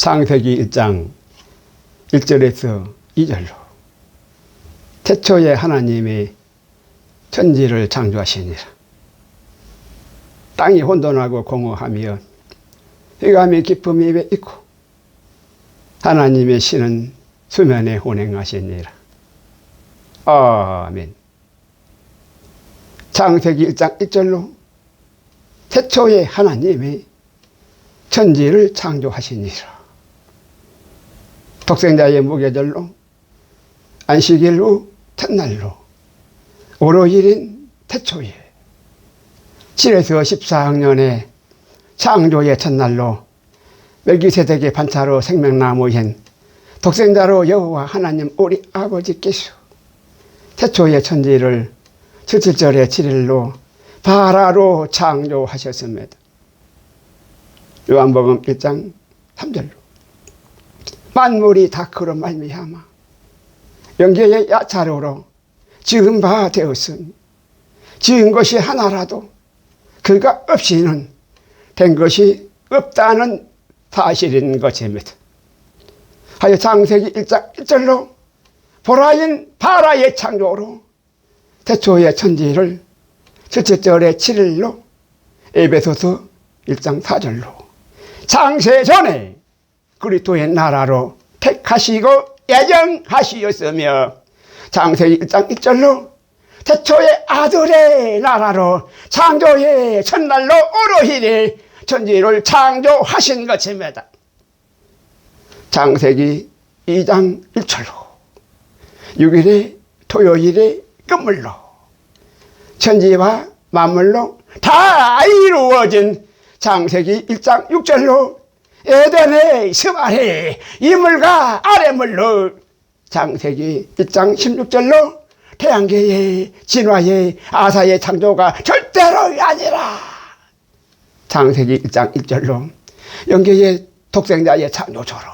창세기 1장 1절에서 2절로 태초에 하나님이 천지를 창조하시니라. 땅이 혼돈하고 공허하며 흑암의 깊음이 있고 하나님의 신은 수면에 운행하시니라. 아멘. 창세기 1장 1절로 태초에 하나님이 천지를 창조하시니라. 독생자의 무교절로 안식일 후 첫날로 오로일인 태초에 7에서 14학년의 창조의 첫날로 멜기세덱의 반차로 생명나무인 독생자로 여호와 하나님 우리 아버지께서 태초의 천지를 77절의 7일로 바라로 창조하셨습니다. 요한복음 1장 3절로 만물이 다 그로 말미암아 영계의 야차로로 지은 바 되었으니 지은 것이 하나라도 그가 없이는 된 것이 없다는 사실인 것입니다. 하여 창세기 1장 1절로 보라인 바라의 창조로 태초의 천지를 77절의 7일로 에베소서 1장 4절로 창세 전에 그리스도의 나라로 택하시고 예정하시었으며 창세기 1장 1절로 태초의 아들의 나라로 창조의 첫날로 오로힐에 천지를 창조하신 것입니다. 창세기 2장 1절로 6일에 토요일에 끝물로 천지와 만물로 다 이루어진 창세기 1장 6절로 에덴의 스바리 이물과 아래물로 창세기 1장 16절로 태양계의 진화의 아사의 창조가 절대로 아니라 창세기 1장 1절로 영계의 독생자의 창조조로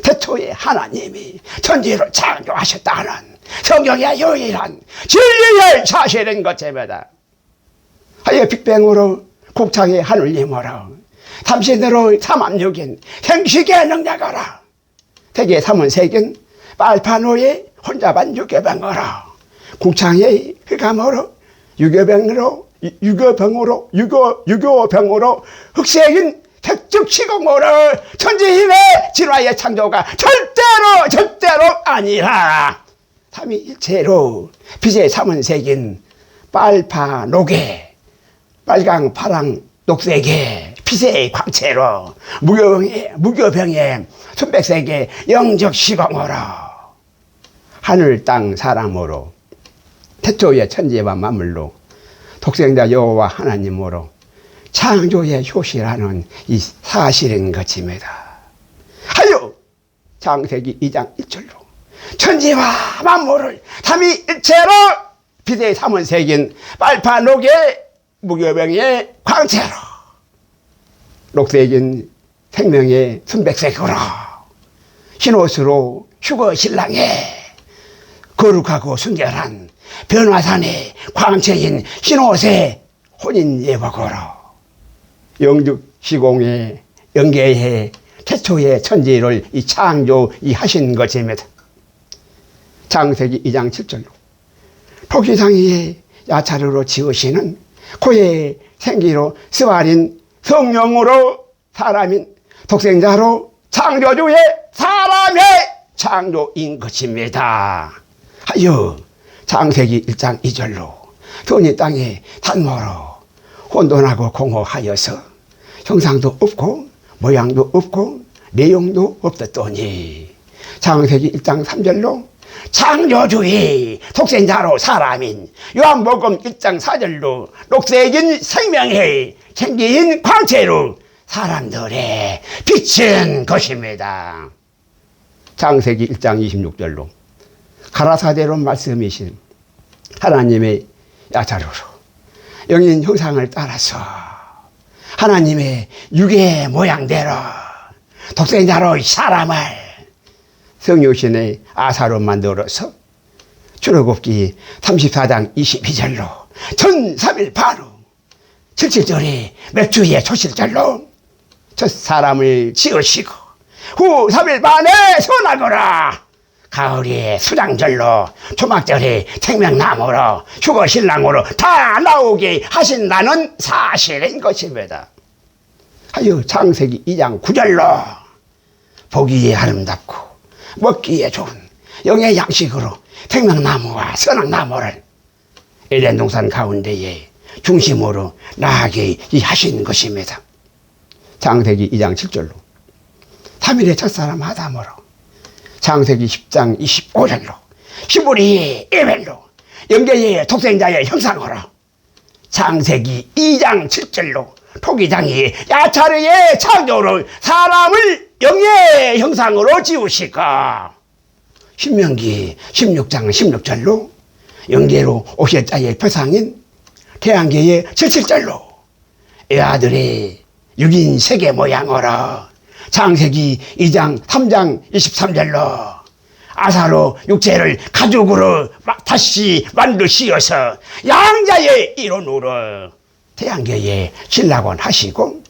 태초에 하나님이 천지를 창조하셨다는 성경의 유일한 진리의 사실인 것입니다. 하여 빅뱅으로 국창의 하늘님으로 삼신으로 삼합육인 행식의 능력으로 세계 삼원색인 빨판호의 혼자반 유교병으로 국창의 흑암으로 유교병으로 유교병으로 흑색인 백죽시공으로 천지인의 진화의 창조가 절대로 아니라 삼위일체로 빛의 삼원색인 빨파녹에 빨강 파랑 녹색의 빛의 광채로 무교병의 순백색의 영적시공으로 하늘 땅 사람으로 태초의 천지와 만물로 독생자 여호와 하나님으로 창조의 효시라는 이 사실인 것입니다. 하여 창세기 2장 1절로 천지와 만물을 삼위일체로 빛의 삼원색인 빨파녹의 무교병의 광채로 녹색인 생명의 순백색으로 흰옷으로 휴거 신랑의 거룩하고 순결한 변화산의 광채인 흰옷의 혼인예복으로 영죽시공의 영계의 태초의 천지를 이 창조하신 것입니다. 창세기 2장 7절로 토기상의 야차르로 지으시는 코의 생기로 스바린 성령으로 사람인 독생자로 창조주의 사람의 창조인 것입니다. 하여 창세기 1장 2절로 선이 땅에 단모로 혼돈하고 공허하여서 형상도 없고 모양도 없고 내용도 없었더니 창세기 1장 3절로 창조주의 독생자로 사람인 요한복음 1장 4절로 녹색인 생명의 생기인 광채로 사람들의 비친 것입니다. 창세기 1장 26절로 가라사대로 말씀이신 하나님의 야차로로 영인 형상을 따라서 하나님의 육의 모양대로 독생자로 사람을 성육신의 아사로 만들어서 출애굽기 34장 22절로 전 3일 반후 77절이 몇 주의 초실절로 첫 사람을 지으시고 후 3일 반에 선하거라. 가을이 수장절로 초막절이 생명나무로 휴거신랑으로 다 나오게 하신다는 사실인 것입니다. 하여 창세기 2장 9절로 보기에 아름답고 먹기에 좋은 영의 양식으로 생명나무와 선악나무를 에덴 동산 가운데에 중심으로 나아게 하신 것입니다. 창세기 2장 7절로 3일의 첫사람 아담으로 창세기 10장 25절로 히브리 에벨로 영계의 독생자의 형상으로 창세기 2장 7절로 토기장이 야차르의 창조로 사람을 영의 형상으로 지으시고 신명기 16장 16절로 영계로 오실 자의 표상인 태양계의 77절로 애아들의 6인 세계 모양으로 창세기 2장 3장 23절로 아사로 육체를 가죽으로 다시 만드시어서 양자의 이론으로 태양계의 신라곤 하시고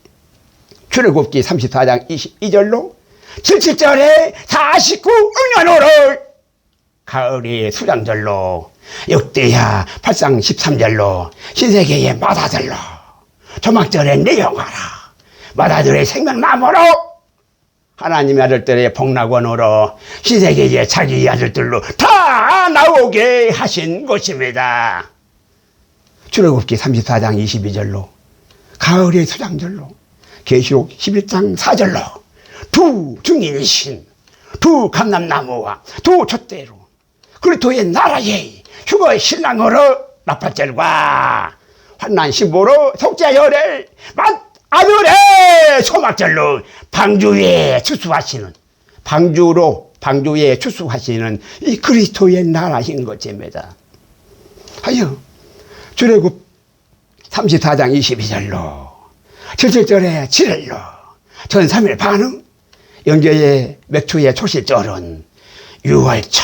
출애굽기 34장 22절로 77절에 49응년호를 가을의 수장절로 역대하 8장 13절로 신세계의 마다들로 조막절에 내용하라. 마다들의 생명나무로 하나님의 아들들의 복락원으로 신세계의 자기 아들들로 다 나오게 하신 것입니다. 출애굽기 34장 22절로 가을의 수장절로 계시록 11장 4절로 두 증인이신 두 감람나무와 두 촛대로 그리스도의 나라의 휴거 신랑으로 나팔절과 환난 신부로 속죄절을 아들의 소막절로 방주에 추수하시는 방주에 추수하시는 이 그리스도의 나라인 것입니다. 하여 출애굽 34장 22절로 77절에 7일로 전 3일 반응 영계의 맥추의 초실절은 6월절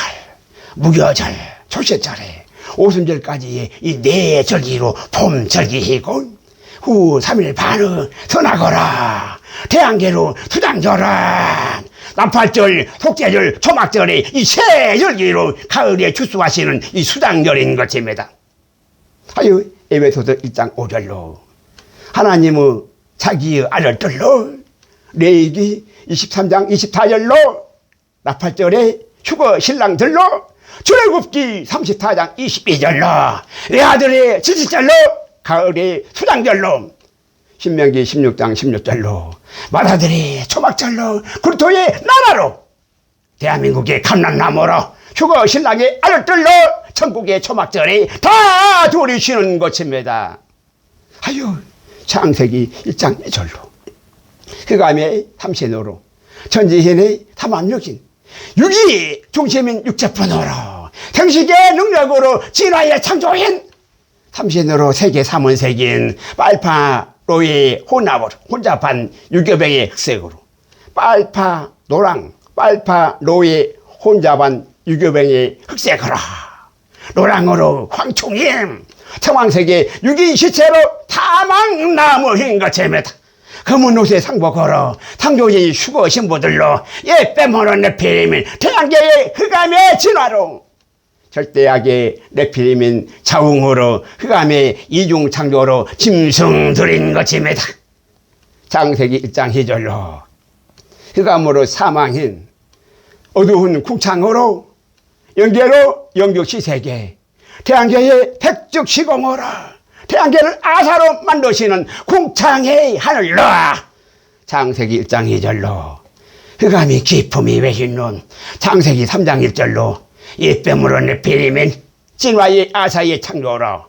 무교절 초실절에 오순절까지의 이 네 절기로 봄절기이고 후 3일 반응 선하거라. 태양계로 수장절은 나팔절, 속죄절, 초막절이 이 세 절기로 가을에 추수하시는 이 수장절인 것입니다. 하여 에베소서 1장 5절로 하나님의 자기의 아들들로 레위기 23장 24절로 나팔절에 휴거 신랑들로 출애굽기 34장 22절로 외아들의 77절로 가을의 수장절로 신명기 16장 16절로 마다들의 초막절로 그리스도의 나라로 대한민국의 감람나무로 휴거 신랑의 아들들로 천국의 초막절에 다 돌이시는 것입니다. 하여 창세기 1장 2절로 흑암의 삼신으로 천지현의 삼합육신 육이 중심인 육체뿐으로 생식의 능력으로 진화의 창조인 삼신으로 세계 삼원색인 빨파로의 혼합으로 혼잡한 유교병의 흑색으로 빨파 노랑 빨파로의 혼잡한 유교병의 흑색으로 노랑으로 황충임 청황색의 육인 시체로 타망나무인 것입니다. 검은 옷에 상복으로 상조의 휴거 신부들로 빼모는 네피림인 태양계의 흑암의 진화로 절대악의 네피림인 자웅으로 흑암의 이중 창조로 짐승들인 것입니다. 창세기 1장 2절로 흑암으로 사망인 어두운 궁창으로 영계로 영격시세계 태양계의 백죽시공으로 태양계를 아사로 만드시는 궁창의 하늘로 창세기 1장 2절로 흑암이 기품이 외신론 창세기 3장 1절로 이뱀으로 네피림인 진화의 아사의 창조로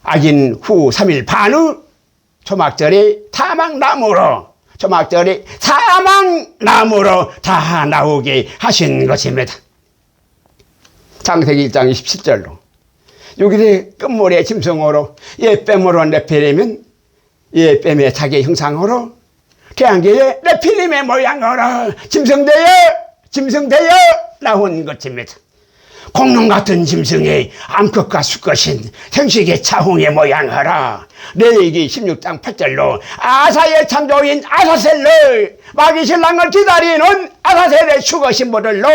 악인 후 3일 반후 초막절이 타망나무로 초막절이 사망나무로 다 나오게 하신 것입니다. 창세기 1장 27절로 6일의 끝물의 짐승으로 뱀으로 네피림인 뱀의 자기 형상으로 태양계의 네피림의 모양으로 짐승되어 나온 것입니다. 공룡 같은 짐승의 암컷과 수컷인 생식의 차홍의 모양하라. 레위기 16장 8절로 아사의 창조인 아사셀을 마귀 신랑을 기다리는 아사셀의 수거 신부들로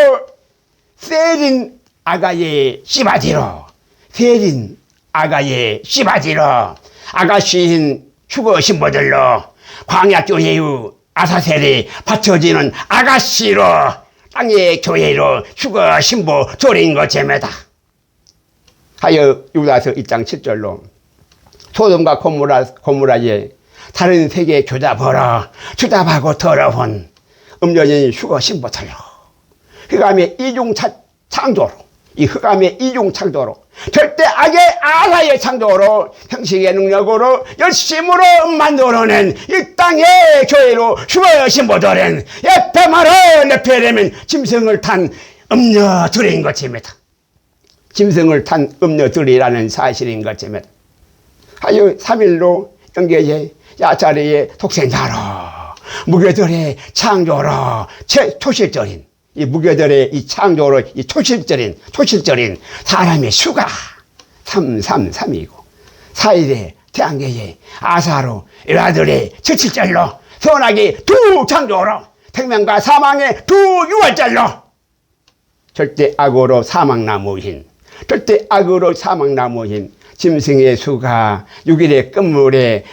세린 아가의 씨바지로 세린 아가의 씨바지로 아가씨인 수거 신부들로 광야 교회의 아사셀이 받쳐지는 아가씨로 땅의 교회로 휴거 신부 드린 것입니다. 하여 유다서 1장 7절로 소돔과 고모라에 다른 세계 교잡으로 주답하고 더러운 음녀인 휴거 신부들로 흑암의 이중 창조로 이 흑암의 이중 창조로 절대 악의 아사의 창조로 형식의 능력으로 열심으로 만들어낸 이 땅의 교회로 휴거 신부들은 에페마르 네페레민 짐승을 탄 음녀들인 것입니다. 짐승을 탄 음녀들이라는 사실인 것입니다. 하여 3일로 영계의 야자리의 독생자로 무교들의 창조로 초실절인 이 무교들의 이 창조로 이 초실절인 사람의 수가 333이고 4일에 태양계의 아사로 일화들의 초실절로 선악의 두 창조로 생명과 사망의 두 유월절로 절대 악으로 사망나무인 절대 악으로 사망나무인 짐승의 수가 6일의 끝물에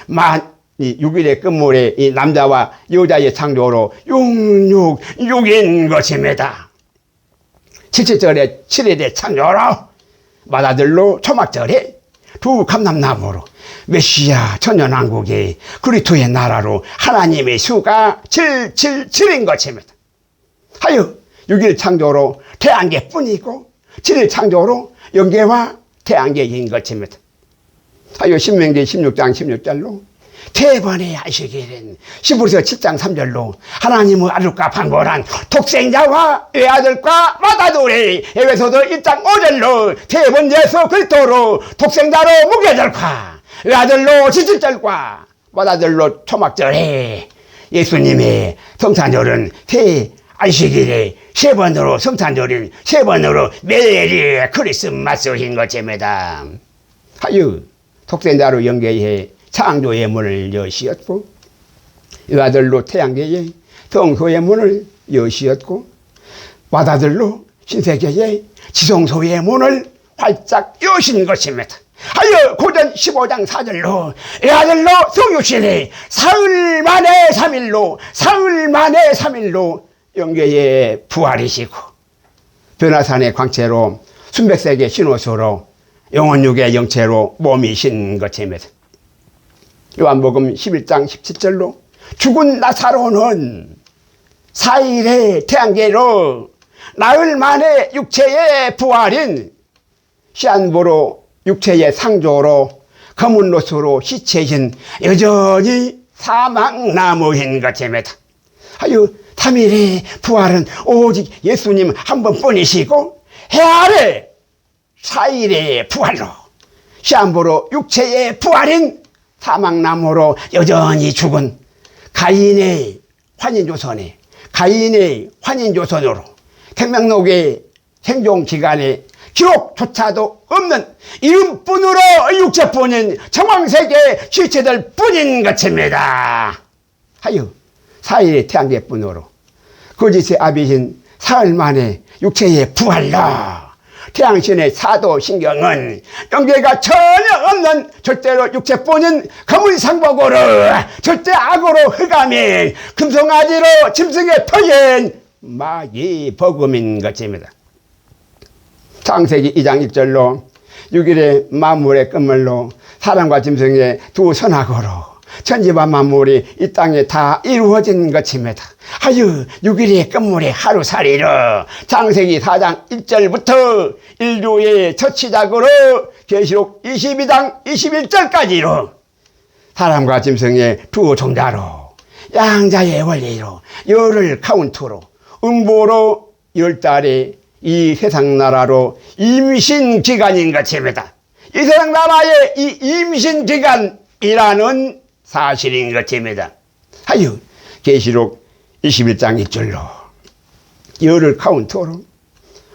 6일의 끝물에 이 남자와 여자의 창조로 666인 것입니다. 7절에 7일의 창조로 마다들로 초막절에 두 감람나무로 메시아 천년왕국의 그리스도의 나라로 하나님의 수가 777인 것입니다. 하여 6일 창조로 태양계뿐이고 7일 창조로 영계와 태양계인 것입니다. 하여 신명기 16장 16절로 대번의 안식일은 시브리서 7장 3절로 하나님의 아들과 방벌한 독생자와 외아들과 마다들의 에베소서 1장 5절로 대번 예수 그리스도로 독생자로 무교절과 외아들로 지칠절과 마다들로 초막절에 예수님의 성탄절은 대 안식일에 세 번으로 성탄절인 세 번으로 메리 크리스마스인 것입니다. 하여 독생자로 연계해 창조의 문을 여시었고 외아들로 태양계의 성소의 문을 여시었고 마다들로 신세계의 지성소의 문을 활짝 여신 것입니다. 하여 고전 15장 4절로 외아들로 성육신이 사흘 만에 3일로 영계의 부활이시고 변화산의 광채로 순백색의 신옷으로 영혼육의 영체로 몸이신 것입니다. 요한복음 11장 17절로 죽은 나사로는 4일의 태양계로 나흘 만에 육체의 부활인 시한부로 육체의 상조로 검은 옷으로 시체인 여전히 사망나무인 것입니다. 하여 3일의 부활은 오직 예수님 한 번뿐이시고 해 아래 4일의 부활로 시한부로 육체의 부활인 사망나무로 여전히 죽은 가인의 환인조선으로 생명록의 생존기간에 기록조차도 없는 이름뿐으로 육체뿐인 정황세계 실체들 뿐인 것입니다. 하여 4일의 태양계뿐으로 거짓의 아비신 사흘 만에 육체의 부활로 태양신의 사도신경은 영계가 전혀 없는 절대로 육체뿐인 검은 상복으로 절대 악으로 흑암인 금송아지로 짐승의 터인 마귀 버금인 것입니다. 창세기 2장 1절로 6일의 만물의 끝물로 사람과 짐승의 두 선악으로 천지와 만물이 이 땅에 다 이루어진 것입니다. 하여 6일의 끝물의 하루살이로 창세기 4장 1절부터 인류의 첫 시작으로 계시록 22장 21절까지로 사람과 짐승의 두 종자로 양자의 원리로 열을 카운트로 음보로 10달의 이 세상 나라로 임신 기간인 것입니다. 이 세상 나라의 이 임신 기간이라는 사실인 것입니다. 하여 계시록 21장 1절로 열을 카운트로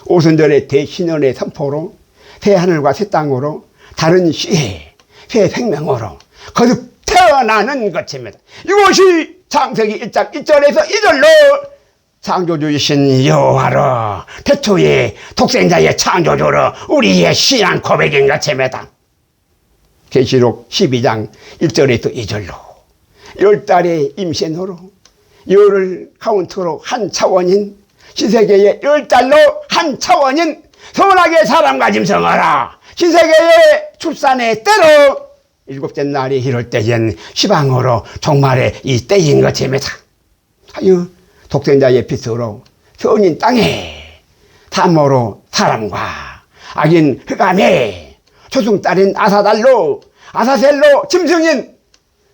오순절의 대신원의 선포로 새 하늘과 새 땅으로 다른 시해 새 생명으로 거듭 태어나는 것입니다. 이것이 창세기 1장 1절에서 2절로 창조주이신 여호와로 태초에 독생자의 창조주로 우리의 신앙 고백인 것입니다. 계시록 12장 1절에서 2절로 열달의 임신으로 열을 카운트로 한 차원인 신세계의 열달로 한 차원인 선하게 사람과 짐승하라 신세계의 출산의 때로 일곱째 날이 이럴 때엔 시방으로 종말의 이 때인 것입니다. 하여 독생자의 빛으로 선인 땅에 탐모로 사람과 악인 흑암에 초승달인 아사달로 아사셀로 짐승인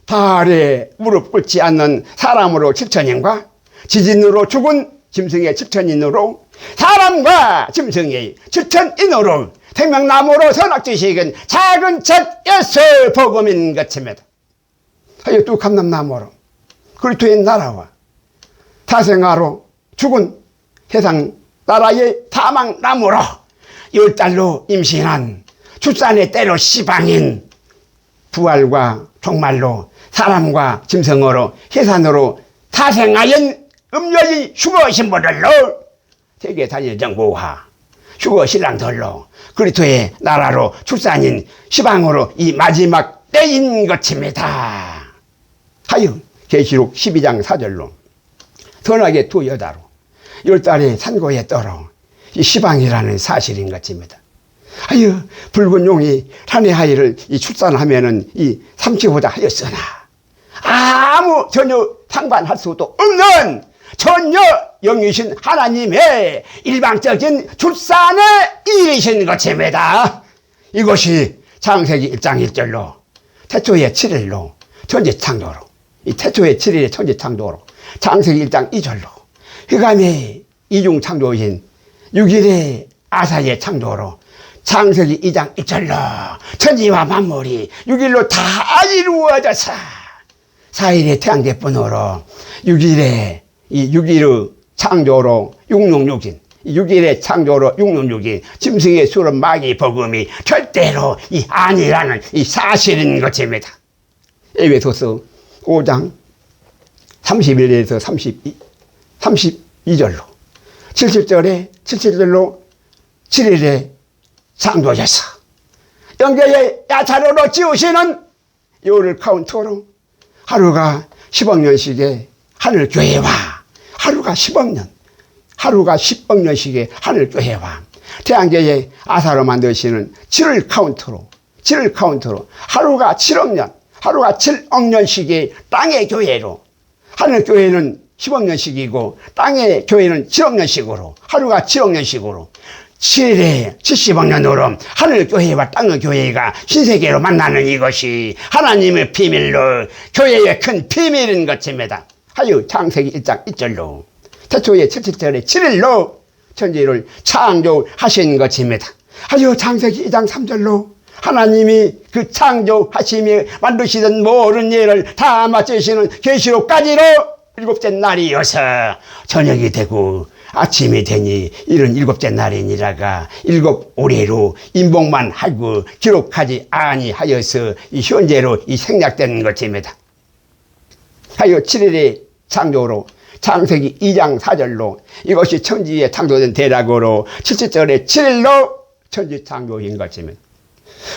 발에 무릎 꿇지 않는 사람으로 7천인과 지진으로 죽은 짐승의 7천인으로 사람과 짐승의 7천인으로 생명나무로 선악지식은 작은 첫 예수 복음인 것입니다. 하여 또 감람나무로 그리스도의 나라와 타생아로 죽은 세상 나라의 사망나무로 열달로 임신한 출산의 때로 시방인 부활과 종말로 사람과 짐승으로 해산으로 타생하연 음녀의 휴거 신부들로 세계 단일 정부와 휴거 신랑들로 그리스도의 나라로 출산인 시방으로 이 마지막 때인 것입니다. 하여 계시록 12장 4절로 선하게 두 여자로 열달의 산고에 떨어 이 시방이라는 사실인 것입니다. 하여 붉은 용이 한해 하이를 이 출산하면은 이 삼치보다 하였으나 아무 전혀 상관할 수도 없는 전혀 영이신 하나님의 일방적인 출산의 일이신 것입니다. 이것이 창세기 1장 1절로 태초의 7일로 천지창조로 이 태초의 7일의 천지창조로 창세기 1장 2절로 흑암의 이중창조인 6일의 아사의 창조로 창세기 2장 1절로 천지와 만물이 6일로 다 이루어져서 4일의 태양대뿐으로 6일의 이 6일의 창조로 666인 6일의 창조로 666인 짐승의 수는 마귀 복음이 절대로 이 아니라는 이 사실인 것입니다. 에베소서 5장 31절에서 32절로 77절로 7일에 창조해서 영계의 야차로로 지으시는 요를 카운터로 하루가 10억 년씩의 하늘교회와 하루가 10억 년씩의 하늘교회와 태양계의 아사로 만드시는 7을 카운터로 하루가 7억 년 하루가 7억 년씩의 땅의 교회로 하늘교회는 10억 년씩이고 땅의 교회는 7억 년씩으로 하루가 7억 년씩으로 7일에 70억 년으로 하늘교회와 땅의 교회가 신세계로 만나는 이것이 하나님의 비밀로 교회의 큰 비밀인 것입니다. 하여 창세기 1장 1절로 태초의 77절에 7일로 천지를 창조하신 것입니다. 하여 창세기 2장 3절로 하나님이 그 창조하시며 만드시던 모든 일을 다 마치시는 계시록까지로 일곱째 날이어서 저녁이 되고 아침이 되니 이런 일곱째 날이니라가 일곱 오래로 인복만 하고 기록하지 아니하여서 이 현재로 이 생략되는 것입니다. 하여 7일의 창조로 창세기 2장 4절로 이것이 천지에 창조된 대략으로 77절에 7일로 천지 창조인 것입니다.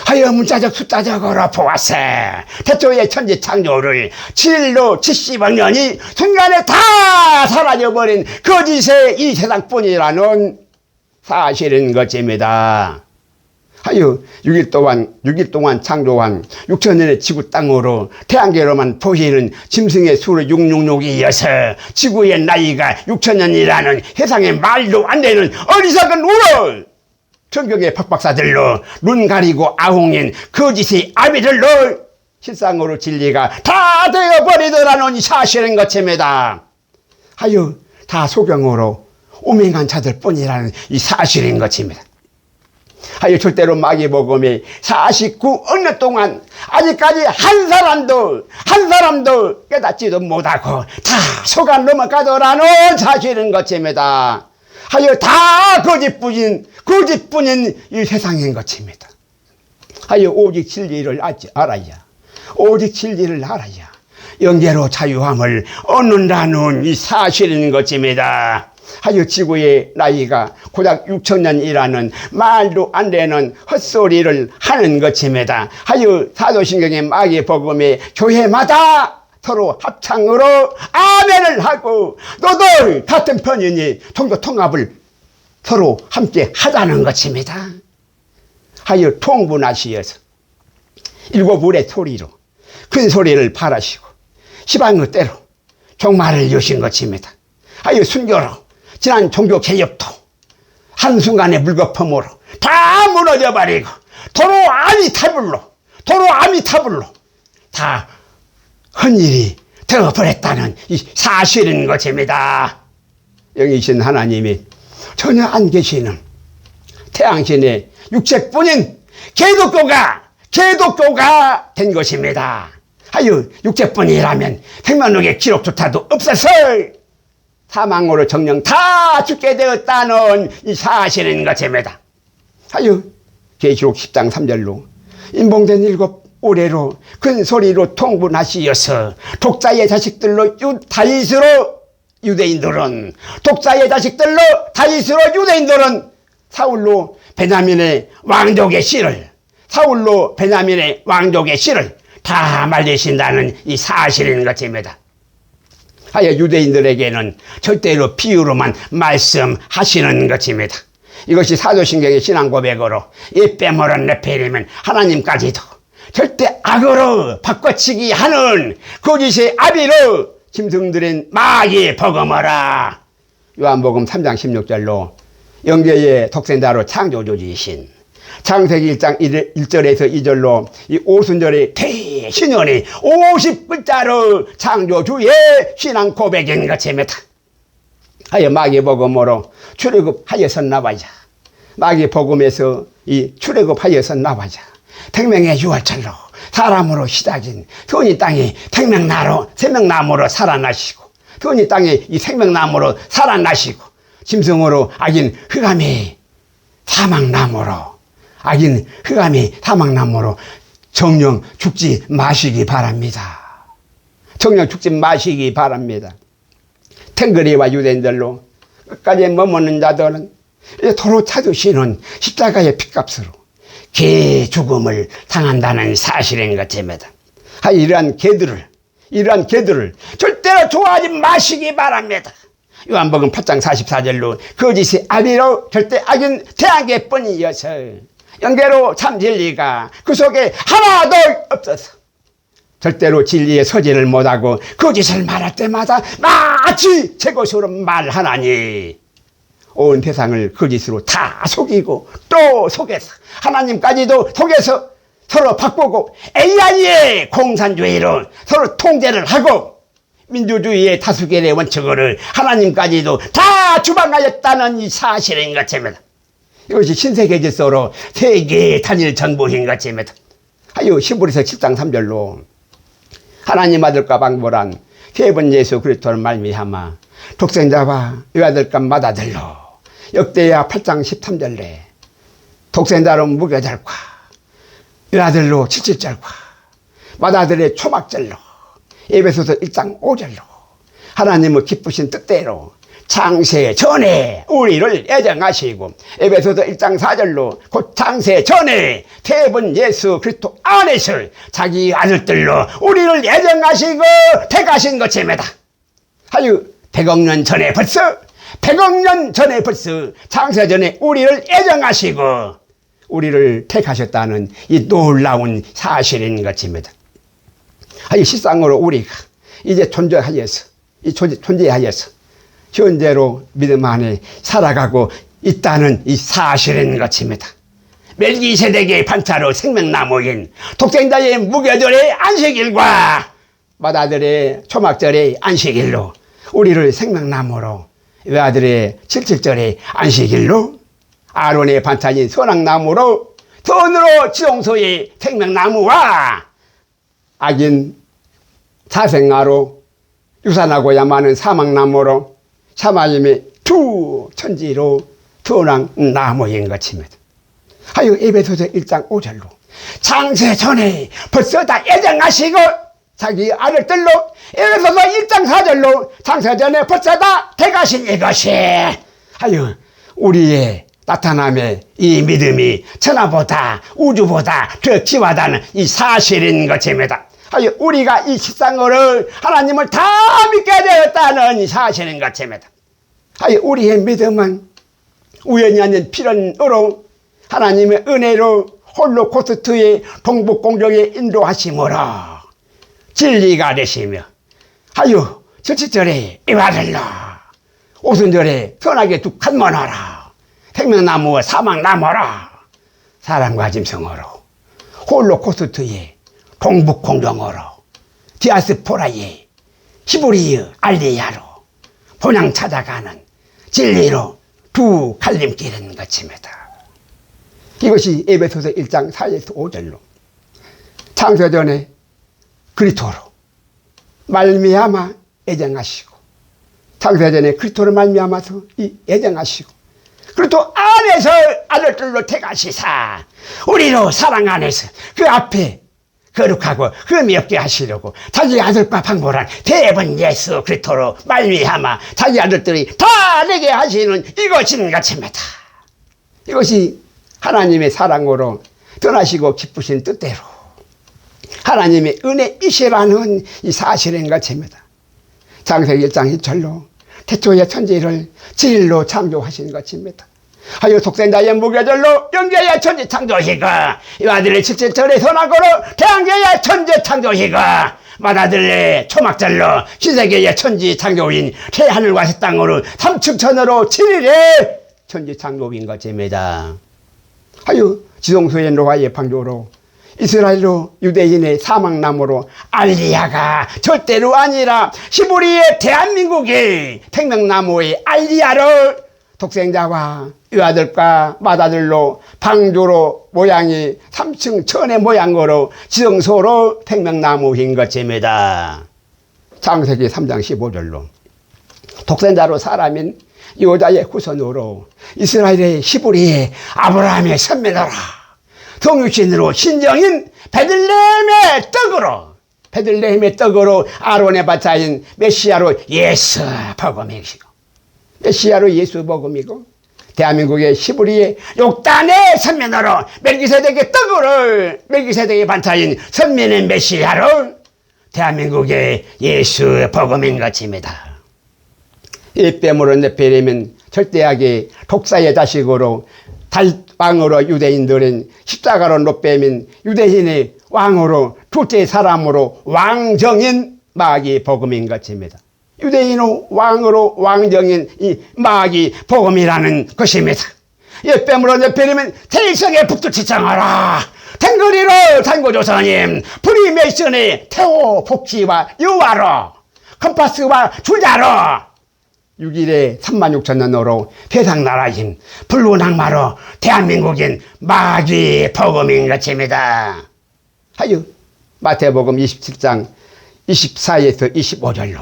하여 문자적 숫자적으로 보았어 태초의 천지 창조를 7일로 70억 년이 순간에 다 사라져버린 거짓의 이 세상뿐이라는 사실인 것입니다. 하여 6일 동안 창조한 6천년의 지구 땅으로 태양계로만 보이는 짐승의 수로 666이어서 지구의 나이가 6천년이라는 세상에 말도 안 되는 어리석은 우를 성경의 박박사들로 눈 가리고 아홍인 거짓의 아비들로 실상으로 진리가 다 되어버리더라는 사실인 것입니다. 하여 다 소경으로 오맹한 자들 뿐이라는 이 사실인 것입니다. 하여 절대로 마귀 복음이 49억 년 동안 아직까지 한 사람도 깨닫지도 못하고 다 속아 넘어가더라는 사실인 것입니다. 하여 다 거짓뿐인 이 세상인 것입니다. 하여 오직 진리를 알아야, 오직 진리를 알아야 영계로 자유함을 얻는다는 이 사실인 것입니다. 하여 지구의 나이가 고작 6천년이라는 말도 안 되는 헛소리를 하는 것입니다. 하여 사도신경의 마귀복음의 교회마다 서로 합창으로 아멘을 하고 너들 같은 편이니 종교 통합을 서로 함께 하자는 것입니다. 하여 통분하시어서 일곱 울의 소리로 큰 소리를 발하시고 시방의 때로 종말을 여신 것입니다. 하여 순교로 지난 종교 개혁도 한순간의 물거품으로 다 무너져버리고 도로 아미타불로 다 헛일이 되어버렸다는 이 사실인 것입니다. 영이신 하나님이 전혀 안 계시는 태양신의 육체뿐인 개독교가 된 것입니다. 하여 육체뿐이라면 생명록의 기록조차도 없어서 사망으로 정령 다 죽게 되었다는 이 사실인 것입니다. 하여 계시록 10장 3절로 인봉된 일곱 오래로 큰 소리로 통분하시어서 독자의 자식들로 유대인들은 사울로 베냐민의 왕족의 씨를 다 말리신다는 이 사실인 것입니다. 하여 유대인들에게는 절대로 비유로만 말씀하시는 것입니다. 이것이 사도신경의 신앙 고백으로 이 빼먹은 네피림은 하나님까지도 절대 악으로 바꿔치기 하는 거짓의 아비로 짐승들인 마귀의 복음어라. 요한복음 3장 16절로 영계의 독생자로 창조주이신 창세기 1장 1절에서 2절로 이 오순절의 대신연이 50글자로 창조주의 신앙 고백인 것입니다. 하여 마귀복음으로 출애굽하여서 마귀복음에서 이 출애굽하여서 나와자 생명의 유월절로 사람으로 시작인 선이 땅이 생명나무로 살아나시고 선이 땅이 이 생명나무로 살아나시고 짐승으로 악인 흑암이 사망나무로 정령 죽지 마시기 바랍니다. 탱거리와 유대인들로 끝까지 머무는 자들은 도로 찾으시는 십자가의 핏값으로 개 죽음을 당한다는 사실인 것입니다. 이러한 개들을 절대로 좋아하지 마시기 바랍니다. 요한복음 8장 44절로 거짓의 아비로 절대 악인 태양계뿐이어서 영계로 참 진리가 그 속에 하나도 없어서 절대로 진리의 서지를 못하고 거짓을 말할 때마다 마치 제 것으로 말하나니 온 세상을 거짓으로 다 속이고 또 속여서 하나님까지도 속여서 서로 바꾸고 AI의 공산주의로 서로 통제를 하고 민주주의의 다수결의 원칙으로 하나님까지도 다 주방하였다는 이 사실인 것입니다. 이것이 신세계 질서로 세계 단일 정부인 것입니다. 하여 히브리서 10장 3절로 하나님 아들과 방보란 세 번 예수 그리스도를 말미암아 독생자와 외아들과 맏아들로 역대하 8장 13절에 독생자로 무교절과 외아들로 77절과 맏아들의 초막절로 에베소서 1장 5절로 하나님의 기쁘신 뜻대로 창세 전에 우리를 애정하시고 에베소서 1장 4절로 곧 창세 전에 세 번 예수 그리스도 안에서 자기 아들들로 우리를 애정하시고 택하신 것입니다. 하여 100억 년 전에 벌써 창세 전에 우리를 애정하시고 우리를 택하셨다는 이 놀라운 사실인 것입니다. 하여 실상으로 우리가 이제 존재하여서 현재로 믿음 안에 살아가고 있다는 이 사실인 것입니다. 멜기세덱의 반차로 생명나무인 독생자의 무교절의 안식일과 맏아들의 초막절의 안식일로 우리를 생명나무로 외아들의 77절의 안식일로 아론의 반찬인 선악나무로 선으로 지용소의 생명나무와 악인 사생아로 유산하고야 마는 사망나무로 사마임의 두 천지로 태어난 나무인 것입니다. 하여 에베소서 1장 5절로 창세 전에 벌써 다 예정하시고 자기 아들들로 에베소서 1장 4절로 창세 전에 벌써 다 돼가신 이것이 하여 우리의 나타남의 이 믿음이 천하보다 우주보다 더 귀하다는 이 사실인 것입니다. 하여 우리가 이 세상을 하나님을 다 믿게 되었다는 이 사실인 것입니다. 하여 우리의 믿음은 우연히 아닌 필연으로 하나님의 은혜로 홀로코스트의 동북공정에 인도하심으로 진리가 되시며 하여 절치절에 이와들로 오순절에 선하게 둑한 모노라 생명나무와 사막나무라 사랑과 짐승으로 홀로코스트의 동북공정으로 디아스포라의 히브리어 알리야로 본향 찾아가는 진리로 두 갈림길인 것입니다. 이것이 에베소서 1장 4에서 5절로 창세전에 그리스도로 말미암아 애정하시고 창세전에 그리스도로 말미암아서 이 애정하시고 그리스도 안에서 아들들로 택하시사 우리로 사랑 안에서 그 앞에 거룩하고 흠이 없게 하시려고 자기 아들과 방보란 대번 예수 그리스도로 말미암아 자기 아들들이 다 되게 하시는 이것인 것입니다. 이것이 하나님의 사랑으로 떠나시고 기쁘신 뜻대로 하나님의 은혜이시라는 이 사실인 것입니다. 창세기 1장 1절로 태초의 천지를 진리로 창조하신 것입니다. 하여 독생자의 무교절로 영계의 천지 창조시고 이 아들의 칠칠절의 선악으로 태양계의 천지 창조시고 맏아들의 초막절로 신세계의 천지 창조인 새하늘과 새 땅으로 삼층천으로 7일의 천지 창조인 것입니다. 하여 지동소의 노아의 방조로 이스라엘로 유대인의 사막나무로 알리야가 절대로 아니라 히브리의 대한민국의 생명나무의 알리야를 독생자와 유아들과 맏아들로 방조로 모양이 3층 천의 모양으로 지성소로 생명나무인 것입니다. 창세기 3장 15절로 독생자로 사람인 여자의 후손으로 이스라엘의 히브리의 아브라함의 선민으로 성육신으로 신정인 베들레헴의 떡으로 아론의 바타인 메시아로 예수 복음이시고 메시아로 예수 복음이고 대한민국의 히브리의 욕단의 선민으로 멜기세덱의 반타인 선민의 메시아로 대한민국의 예수 복음인 것입니다. 이 뺨으로 네피림은 절대하게 독사의 자식으로 달왕으로 유대인들은 십자가로 노뱀인 유대인의 왕으로 둘째 사람으로 왕정인 마귀 복음인 것입니다. 유대인의 왕으로 왕정인 이 마귀 복음이라는 것입니다. 이 뺨으로 네피림은 태일성의 북두치장하라 탱거리로 tan고조선님 프리메이슨의 태호 복지와 유화로 컴파스와 줄자로 6일에 36,000년으로 세상나라인 불운악마로 대한민국인 마귀 복음인 것입니다. 하여 마태복음 27장 24에서 25절로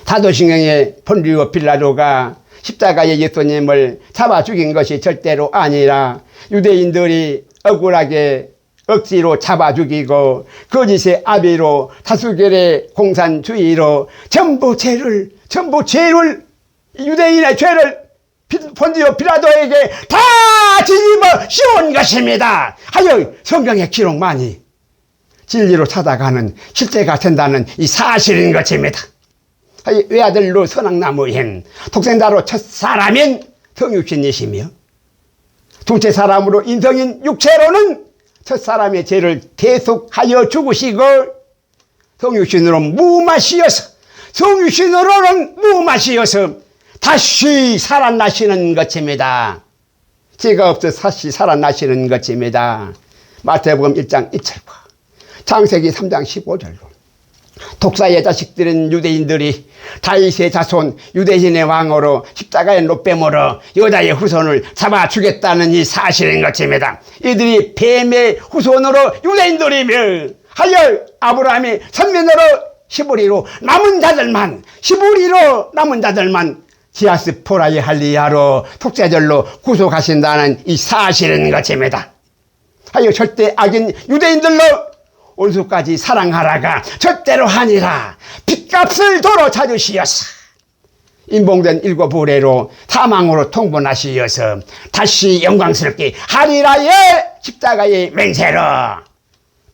사도신경의 본디오 빌라도가 십자가의 예수님을 잡아 죽인 것이 절대로 아니라 유대인들이 억울하게 억지로 잡아 죽이고 거짓의 아비로 다수결의 공산주의로 전부 죄를 유대인의 죄를 본디오 빌라도에게 다 뒤집어 씌운 것입니다. 하여 성경의 기록만이 진리로 찾아가는 실제가 된다는 이 사실인 것입니다. 하여 외아들로 선악나무인 독생자로 첫사람인 성육신이시며 둘째 사람으로 인성인 육체로는 첫사람의 죄를 대속하여 죽으시고 성육신으로는 무마시어서 다시 살아나시는 것입니다. 죄가 없어 다시 살아나시는 것입니다. 마태복음 1장 2절과 창세기 3장 15절로 독사의 자식들은 유대인들이 다윗의 자손 유대인의 왕으로 십자가의 노뱀으로 여자의 후손을 잡아 주겠다는 이 사실인 것입니다. 이들이 뱀의 후손으로 유대인들이며 하여 아브라함이 선민으로 히브리로 남은 자들만 디아스포라의 할리야로 독재절로 구속하신다는 이 사실은 것입니다. 하여 절대 악인 유대인들로 온수까지 사랑하라가 절대로 아니라 빚값을 도로 찾으시어서 인봉된 일곱 부레로 사망으로 통분하시어서 다시 영광스럽게 하리라의 십자가의 맹세로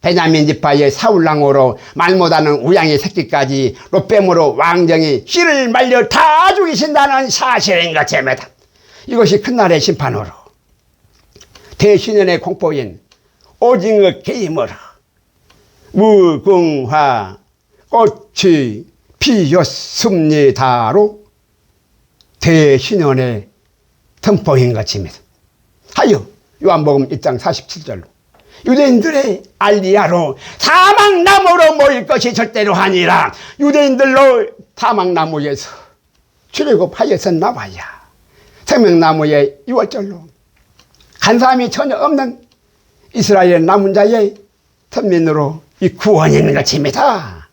베냐민 지파의 사울왕으로 말 못하는 우양의 새끼까지 롯뱀으로 왕정이 씨를 말려 다 죽이신다는 사실인 것입니다. 이것이 큰날의 심판으로 대신연의 공포인 오징어 게임으로 무궁화 꽃이 피었습니다로 대신연의 선포인 것입니다. 하여 요한복음 1장 47절로 유대인들의 알리야로 사망나무로 모일 것이 절대로 아니라 유대인들로 사망나무에서 출애굽하여서 나와야 생명나무의 6월절로 간사함이 전혀 없는 이스라엘 남은 자의 선민으로 이 구원인 것입니다.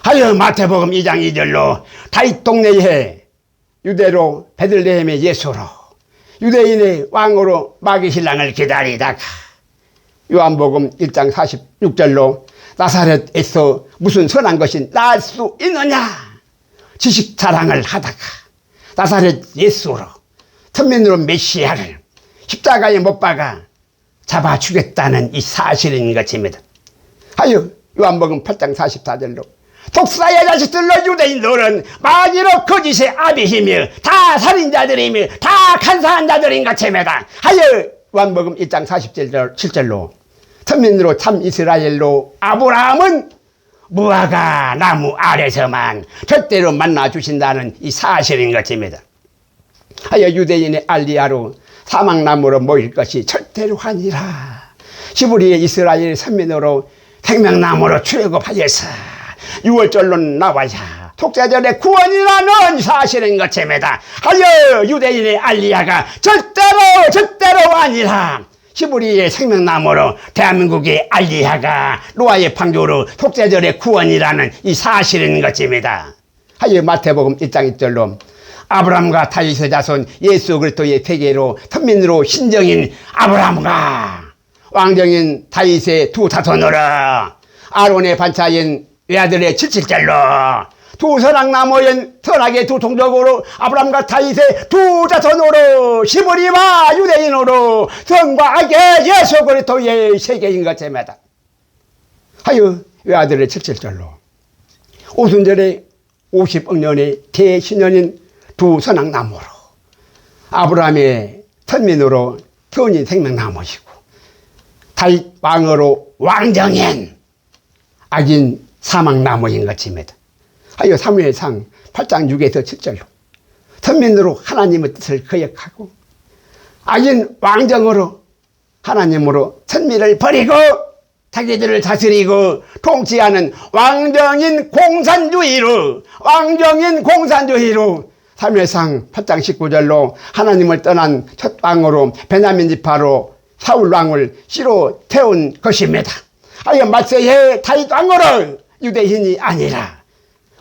하여 마태복음 2장 2절로 다윗 동네에 유대로 베들레헴의 예수로 유대인의 왕으로 마귀 신랑을 기다리다가 요한복음 1장 46절로 나사렛에서 무슨 선한 것이 날 수 있느냐 지식 자랑을 하다가 나사렛 예수로 선민으로 메시아를 십자가에 못 박아 잡아 죽였다는 이 사실인 것입니다. 하여 요한복음 8장 44절로 독사의 자식들로 유대인들은 마귀로 거짓의 아비이며 다 살인자들이며 다 간사한 자들인 것입니다. 하여 요한복음 1장 47절로 선민으로 참 이스라엘로 아브라함은 무화과 나무 아래서만 절대로 만나 주신다는 이 사실인 것입니다. 하여 유대인의 알리야로 사망나무로 모일 것이 절대로 아니라 시브리의 이스라엘 선민으로 생명나무로 출애굽하여서 6월절로 나와야 독재절의 구원이라는 사실인 것입니다. 하여 유대인의 알리야가 절대로 아니라 시브리의 생명나무로 대한민국의 알리야가 노아의 방주로 독재절의 구원이라는 이 사실인 것입니다. 하여 마태복음 1장 1절로 아브라함과 다윗의 자손 예수 그리스도의 세계로 선민으로 신정인 아브라함과 왕정인 다윗의 두 자손으로 아론의 반차인 외아들의 77절로 두 선악나무인 선악의 두 동족으로 아브라함과 다윗의 두 자손으로 시브리와 유대인으로 성과 악의 예수 그리스도의 세계인 것입니다. 하여 외아들의 77절로 오순절의 50억년의 대신년인 두 선악나무로 아브라함의 선민으로 선인 생명나무이고 다윗 왕으로 왕정인 악인 사망나무인 것입니다. 하여 사무엘상 8장 6에서 7절로 선민으로 하나님의 뜻을 거역하고 악인 왕정으로 하나님으로 선민을 버리고 자기들을 다스리고 통치하는 왕정인 공산주의로 사무엘상 8장 19절로 하나님을 떠난 첫 왕으로 베냐민 지파로 사울 왕을 씨로 태운 것입니다. 하여 말세에 다윗 왕으로 유대인이 아니라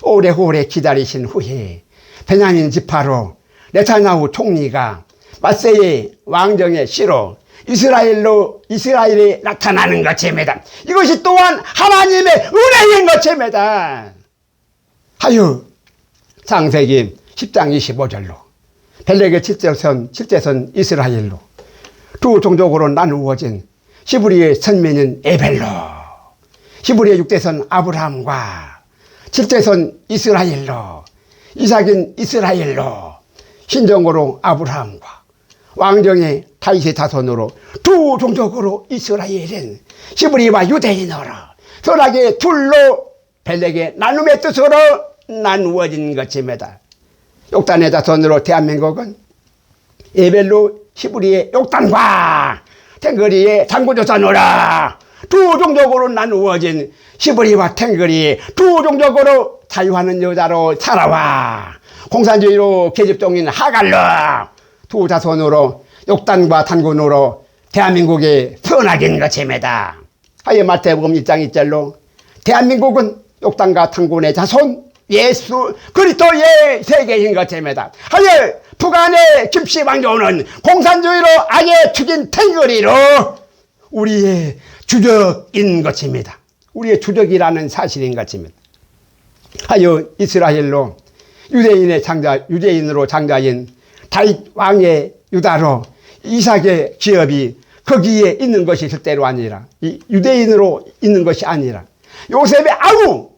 오래오래 기다리신 후에 베냐민 지파로 네타냐후 총리가 말세의 왕정의 씨로 이스라엘에 나타나는 것입니다. 이것이 또한 하나님의 은혜인 것입니다. 하여 창세기 10장 25절로 벨렉의 칠제선 이스라엘로 두 종족으로 나누어진 시브리의 선민인 에벨로 시브리의 6대선 아브라함과 7대선 이스라엘로 이삭인 이스라엘로 신정으로 아브라함과 왕정의 다윗의 자손으로 두 종족으로 이스라엘은 시브리와 유대인으로 선악의 둘로 벨렉의 나눔의 뜻으로 나누어진 것입니다. 욕단의 자손으로 대한민국은 에벨로 시브리의 욕단과 탱거리의 당구조선으로 두 종족으로 나누어진 시브리와 탱거리 두 종족으로 자유하는 여자로 살아와 공산주의로 계집종인 하갈로 두 자손으로 욕단과 단군으로 대한민국의 선악인 것입니다. 하여 마태복음 1장 1절로 대한민국은 욕단과 단군의 자손 예수 그리스도의 세계인 것입니다. 하여 북한의 김씨 왕조는 공산주의로 악에 죽인 탱거리로 우리의 주적인 것입니다. 우리의 주적이라는 사실인 것입니다. 하여 이스라엘로 유대인으로 장자인 다윗 왕의 유다로 이삭의 기업이 거기에 있는 것이 절대로 아니라 이 유대인으로 있는 것이 아니라 요셉의 아우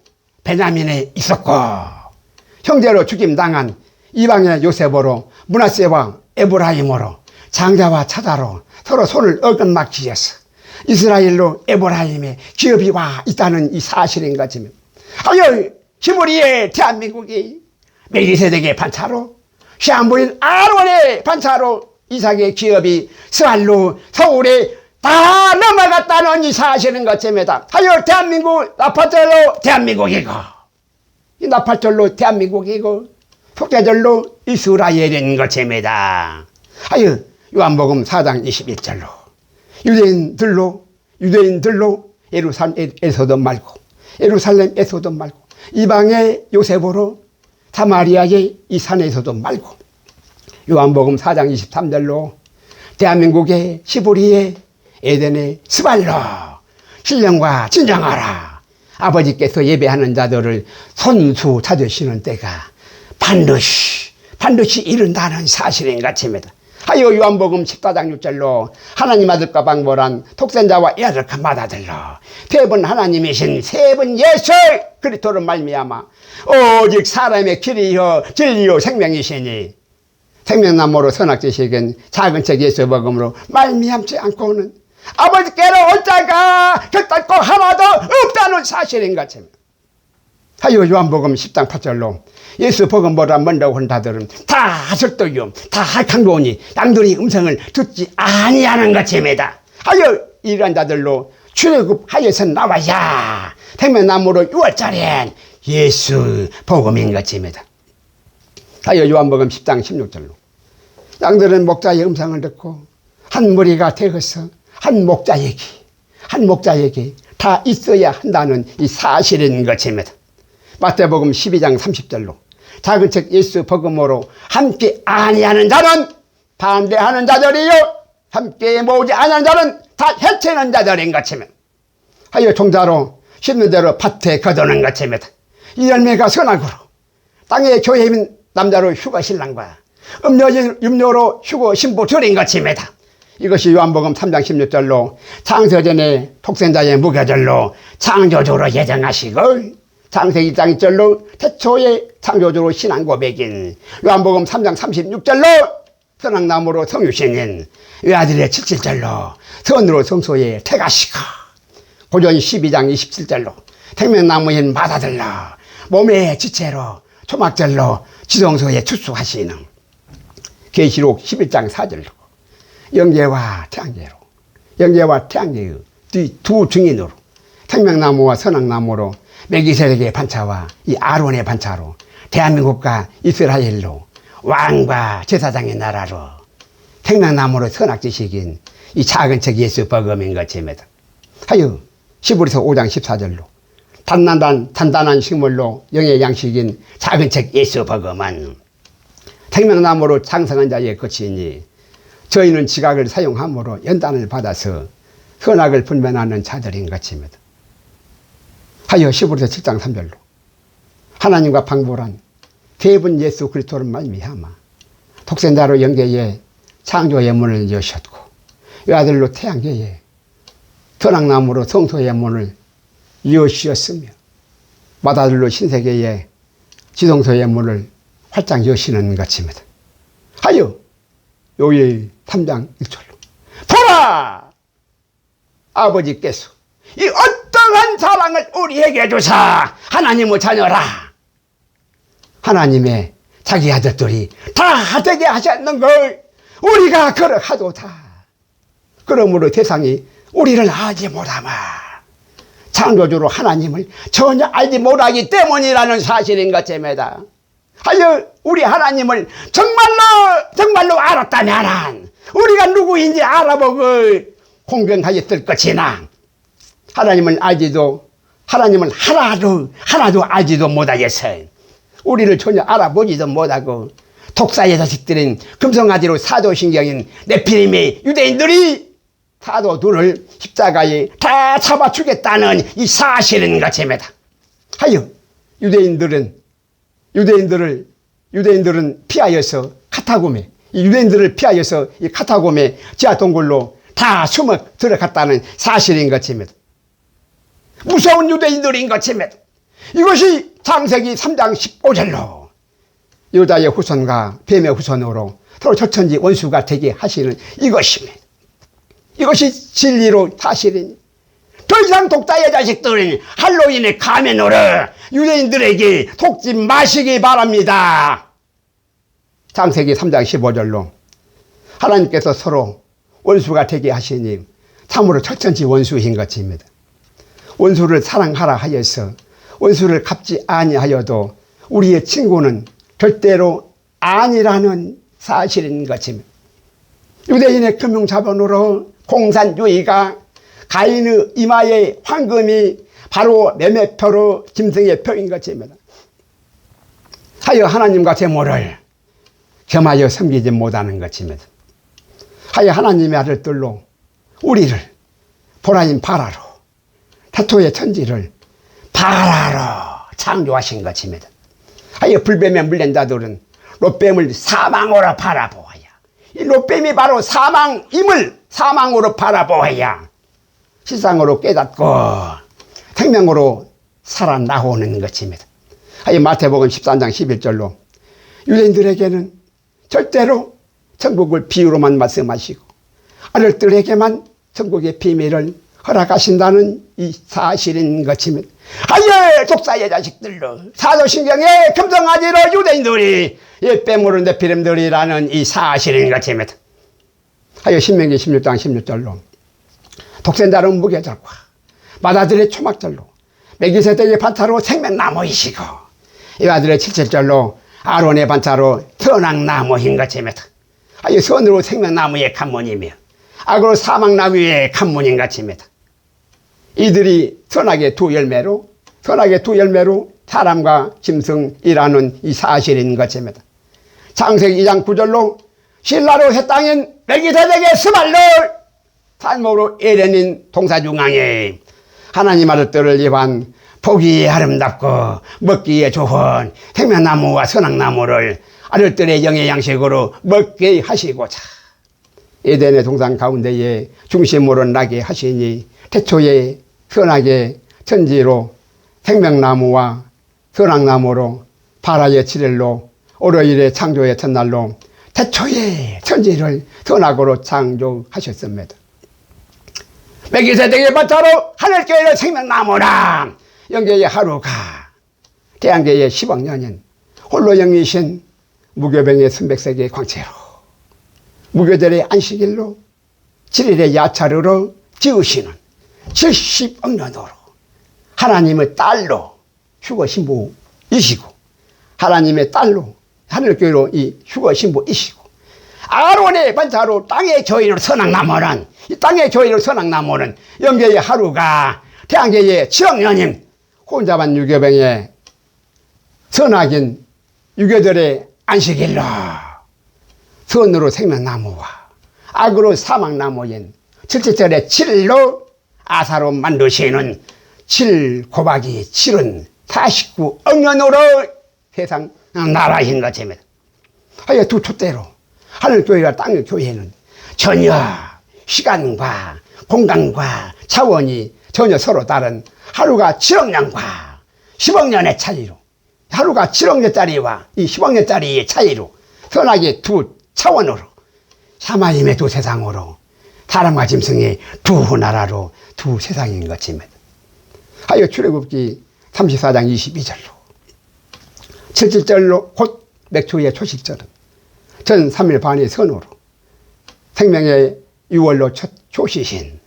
베냐민에 있었고 형제로 죽임당한 이방의 요셉으로 므낫세 왕 에브라임으로 장자와 차자로 서로 손을 얻어맞기해서 이스라엘로 에브라임의 기업이 와 있다는 이 사실인 것입니다. 하여 히브리의 대한민국이 멜기세덱의 반차로 시한부인 아론의 반차로 이삭의 기업이 스알로 서울에 다 넘어갔다는 이 사실인 것입니다. 하여 대한민국 나팔절로 대한민국이고 이 나팔절로 대한민국이고 속죄절로 이스라엘인 것입니다. 하여 요한복음 4장 21절로 유대인들로 예루살렘에서도 말고 이방의 요셉으로 사마리아의 이 산에서도 말고 요한복음 4장 23절로 대한민국의 시부리의 에덴의 스발로 신령과 진정하라. 아버지께서 예배하는 자들을 손수 찾으시는 때가 반드시 이른다는 사실인 것입니다. 하여 요한복음 14장 6절로 하나님 아들과 방보란 독생자와 야적한 마다들러 대번 하나님이신 세번 예수 그리스도를 말미암아 오직 사람의 길이요 진리요 생명이시니 생명나무로 선악지식은 작은 책 예수 복음으로 말미암지 않고는 아버지께로 올 자가 결단코 하나도 없다는 사실인 것입니다. 하여 요한복음 10장 8절로 예수 복음보다 먼저 온 자들은 다 설득이요 다 강도니 양들이 음성을 듣지 아니하는 것입니다. 하여 이러한 자들로 출애굽하여서 나와야 생명나무로 6월절엔 예수 복음인 것입니다. 하여 요한복음 10장 16절로 양들은 목자의 음성을 듣고 한 무리가 되어서 한 목자에게 다 있어야 한다는 이 사실인 것입니다. 마태복음 12장 30절로 작은 책 예수 복음으로 함께 아니하는 자는 반대하는 자들이요 함께 모으지 아니하는 자는 다 해치는 자들인 것입니다. 하여 종자로 심는 대로 밭에 거두는 것입니다. 이 열매가 선악으로 땅의 교회인 남자로 휴거 신랑과 음료로 휴거 신부 둘인 것입니다. 이것이 요한복음 3장 16절로 창세전에 독생자의 무교절로 창조주로 예정하시고 창세기 1장 1절로 태초의 창조주로 신앙고백인 요한복음 3장 36절로 선악나무로 성유신인 외아들의 77절로 선으로 성소에 태가시고 고전 12장 27절로 생명나무인 마다들러 몸의 지체로 초막절로 지성소에 출수하시는 계시록 11장 4절로 영계와 태양계의 두 증인으로 생명나무와 선악나무로 멜기세덱의 반차와 이 아론의 반차로 대한민국과 이스라엘로 왕과 제사장의 나라로 생명나무로 선악지식인 이 작은 책 예수 복음인 것입니다. 하여 시브리서 5장 14절로 단단한 식물로 영의 양식인 작은 책 예수 복음은 생명나무로 장성한 자의 것이니 저희는 지각을 사용함으로 연단을 받아서 선악을 분별하는 자들인 것입니다. 하여 시브리서 7장 3절로 하나님과 방보란 대분 예수 그리스도를 말미암아 독생자로 영계에 창조의 문을 여셨고 외아들로 태양계에 선악나무로 성소의 문을 여시었으며 마다들로 신세계에 지성소의 문을 활짝 여시는 것입니다. 하여 요일 3장 1절로 보라! 아버지께서 이 어떠한 사랑을 우리에게 주사 하나님의 자녀라 하나님의 자기 아들들이 다 되게 하셨는 걸 우리가 그러하도다. 그러므로 세상이 우리를 알지 못하마 창조주로 하나님을 전혀 알지 못하기 때문이라는 사실인 것입니다. 하여 우리 하나님을 정말로 알았다면 우리가 누구인지 알아보고 공경하였을 것이나 하나님을 하나도 알지도 못하겠어 우리를 전혀 알아보지도 못하고 독사의 자식들인 금성아지로 사도신경인 네피림의 유대인들이 사도 둘을 십자가에 다 잡아 죽였다는 이 사실인 것입니다. 하여 유대인들은 피하여서 카타곰에, 유대인들을 피하여서 이 카타곰의 지하 동굴로 다 숨어 들어갔다는 사실인 것입니다. 무서운 유대인들인 것입니다. 이것이 창세기 3장 15절로 유다의 후손과 뱀의 후손으로 서로 처천지 원수가 되게 하시는 이것입니다. 이것이 진리로 사실이니 더 이상 독자의 자식들은 할로윈의 가면으로 유대인들에게 속지 마시기 바랍니다. 창세기 3장 15절로 하나님께서 서로 원수가 되게 하시니 참으로 철천지 원수인 것입니다. 원수를 사랑하라 하여서 원수를 갚지 아니하여도 우리의 친구는 절대로 아니라는 사실인 것입니다. 유대인의 금융자본으로 공산주의가 가인의 이마의 황금이 바로 매매표로 짐승의 표인 것입니다. 하여 하나님과 재물을 겸하여 섬기지 못하는 것입니다. 하여 하나님의 아들들로 우리를 보라인 바라로 태토의 천지를 바라로 창조하신 것입니다. 하여 불뱀에 물린 자들은 롯뱀을 사망으로 바라보아야, 이 롯뱀이 바로 사망으로 바라보아야 실상으로 깨닫고 생명으로 살아나오는 것입니다. 하여 마태복음 13장 11절로 유대인들에게는 절대로 천국을 비유로만 말씀하시고 아들들에게만 천국의 비밀을 허락하신다는 이 사실인 것입니다. 하여 독사의 자식들로 사도신경의 금성아지로 유대인들이 예빼모른 네피림들이라는 이 사실인 것입니다. 하여 신명기 16장 16절로 독생자는 무교절과 맏아들의 초막절로 멜기세덱의 반차로 생명나무이시고 이 아들의 77절로 아론의 반차로 선악나무인 것입니다. 하여 선으로 생명나무의 간문이며 악으로 사망나무의 간문인 것입니다. 이들이 선악의 두 열매로 사람과 짐승이라는 이 사실인 것입니다. 창세기 2장 9절로 신라로 새 땅인 멜기세덱의 스발로 산모로 에렌인 동사중앙에 하나님 아들들을 위한 보기에 아름답고 먹기에 좋은 생명나무와 선악나무를 아들들의 영의 양식으로 먹게 하시고자 에덴의 동산 가운데에 중심으로 나게 하시니 태초에 선악의 천지로 생명나무와 선악나무로 바라의 7일로 월요일의 창조의 첫날로 태초에 천지를 선악으로 창조하셨습니다. 멜기세덱의 반차로 하늘교회의 생명나무라 영계의 하루가 태양계의 10억 년인 홀로 영이신 무교병의 순백색의 광채로 무교절의 안식일로 7일의 야차르로 지으시는 70억 년으로 하나님의 딸로 휴거신부이시고 하나님의 딸로 하늘교회로 이 휴거신부이시고 아론의 반차로 땅의 교인으로 선악나무는 이 땅의 교인으로 선악나무는 영계의 하루가 태양계의 7억 년인 혼자만 유교병의 선악인 유교절의 안식일로 선으로 생명나무와 악으로 사망나무인 77절의 7일로 아사로 만드시는 7 곱하기 7은 49억 년으로 세상 나라인 것입니다. 하여 두 촛대로 하늘교회와 땅의 교회는 전혀 시간과 공간과 차원이 전혀 서로 다른 하루가 7억 년과 10억 년의 차이로 하루가 7억 년짜리와 이 10억 년짜리의 차이로 선악의 두 차원으로 하나님의 두 세상으로 사람과 짐승의 두 나라로 두 세상인 것입니다. 하여 출애굽기 34장 22절로 77절로 곧 맥초의 초식절은 전 3일 반의 선으로 생명의 6월로 첫 초시신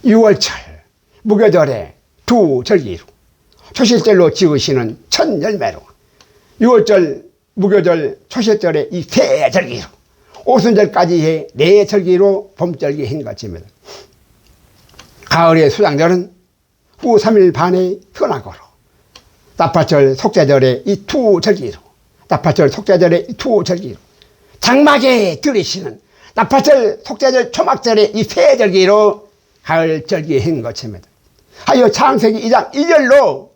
6월절 무교절의 두 절기로 초실절로 지으시는 첫 열매로 6월절 무교절 초실절의 이 세 절기로 오순절까지의 네 절기로 봄절기인 것입니다. 가을의 수장절은 후 3일 반의 선악으로 나팔절 속죄절의 이 투절기로, 나팔절 속죄절의 이 투절기로, 장막에 들이시는 나팔절 속죄절 초막절의 이 세절기로 가을절기에 한 것입니다. 하여 창세기 2장 2절로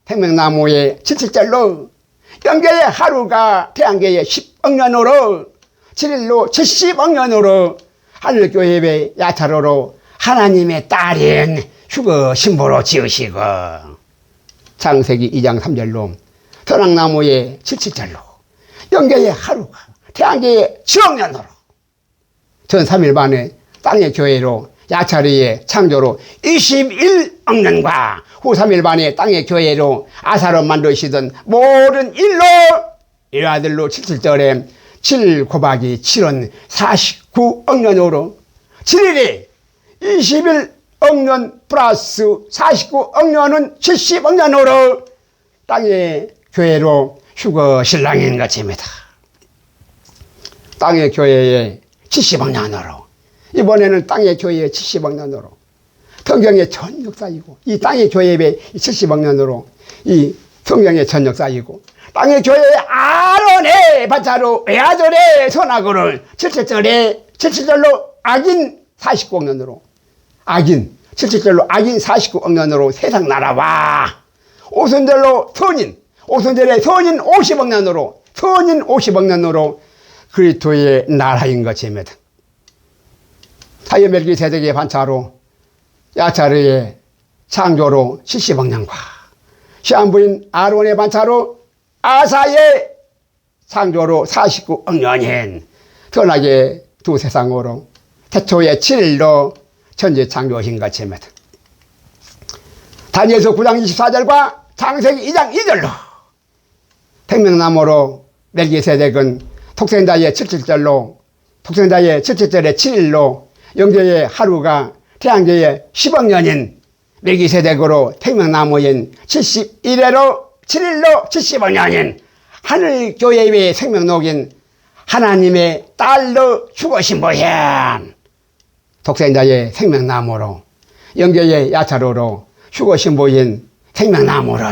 생명나무의 77절로 영계의 하루가 태양계의 10억년으로 7일로 70억년으로 하늘교회의 야차로로 하나님의 딸인 휴거 신부로 지으시고 창세기 2장 3절로 선악나무의 77절로 영계의 하루가 태양계의 7억년으로 전 3일 만에 땅의 교회로 야차리의 창조로 21억년과 후 3일 만에 땅의 교회로 아사로 만드시던 모든 일로 일아들로 77절에 7 곱하기 7은 49억년으로 7일이 21억년 플러스 49억년은 70억년으로 땅의 교회로 휴거 신랑인 것입니다. 땅의 교회의 70억년으로 이번에는 땅의 교회의 70억년으로 성경의 전 역사이고 이 땅의 교회의 70억년으로 이 성경의 전 역사이고 땅의 교회의 아론의 반차로 외아들의 선악을 77절로 악인 49억년으로 악인 77절로 악인 49억년으로 세상 나라와 오순절로 선인 오순절의 선인 50억년으로 선인 50억년으로 그리스도의 나라인 것입니다. 하여 멜기세덱의 반차로 야차르의 창조로 70억년과 시한부인 아론의 반차로 아사의 창조로 49억년인 선악의 두 세상으로 태초의 7일로 천지 창조신 것입니다. 다니엘서 9장 24절과 창세기 2장 2절로 생명나무로 멜기세덱은 독생자의 77절로 독생자의 77절의 7일로 영계의 하루가 태양계의 10억년인 멜기세덱으로 생명나무인 71회로 7일로 70억년인 하늘교회의 생명록인 하나님의 딸로 휴거신부인 독생자의 생명나무로 영계의 야차로로 휴거신부인 생명나무를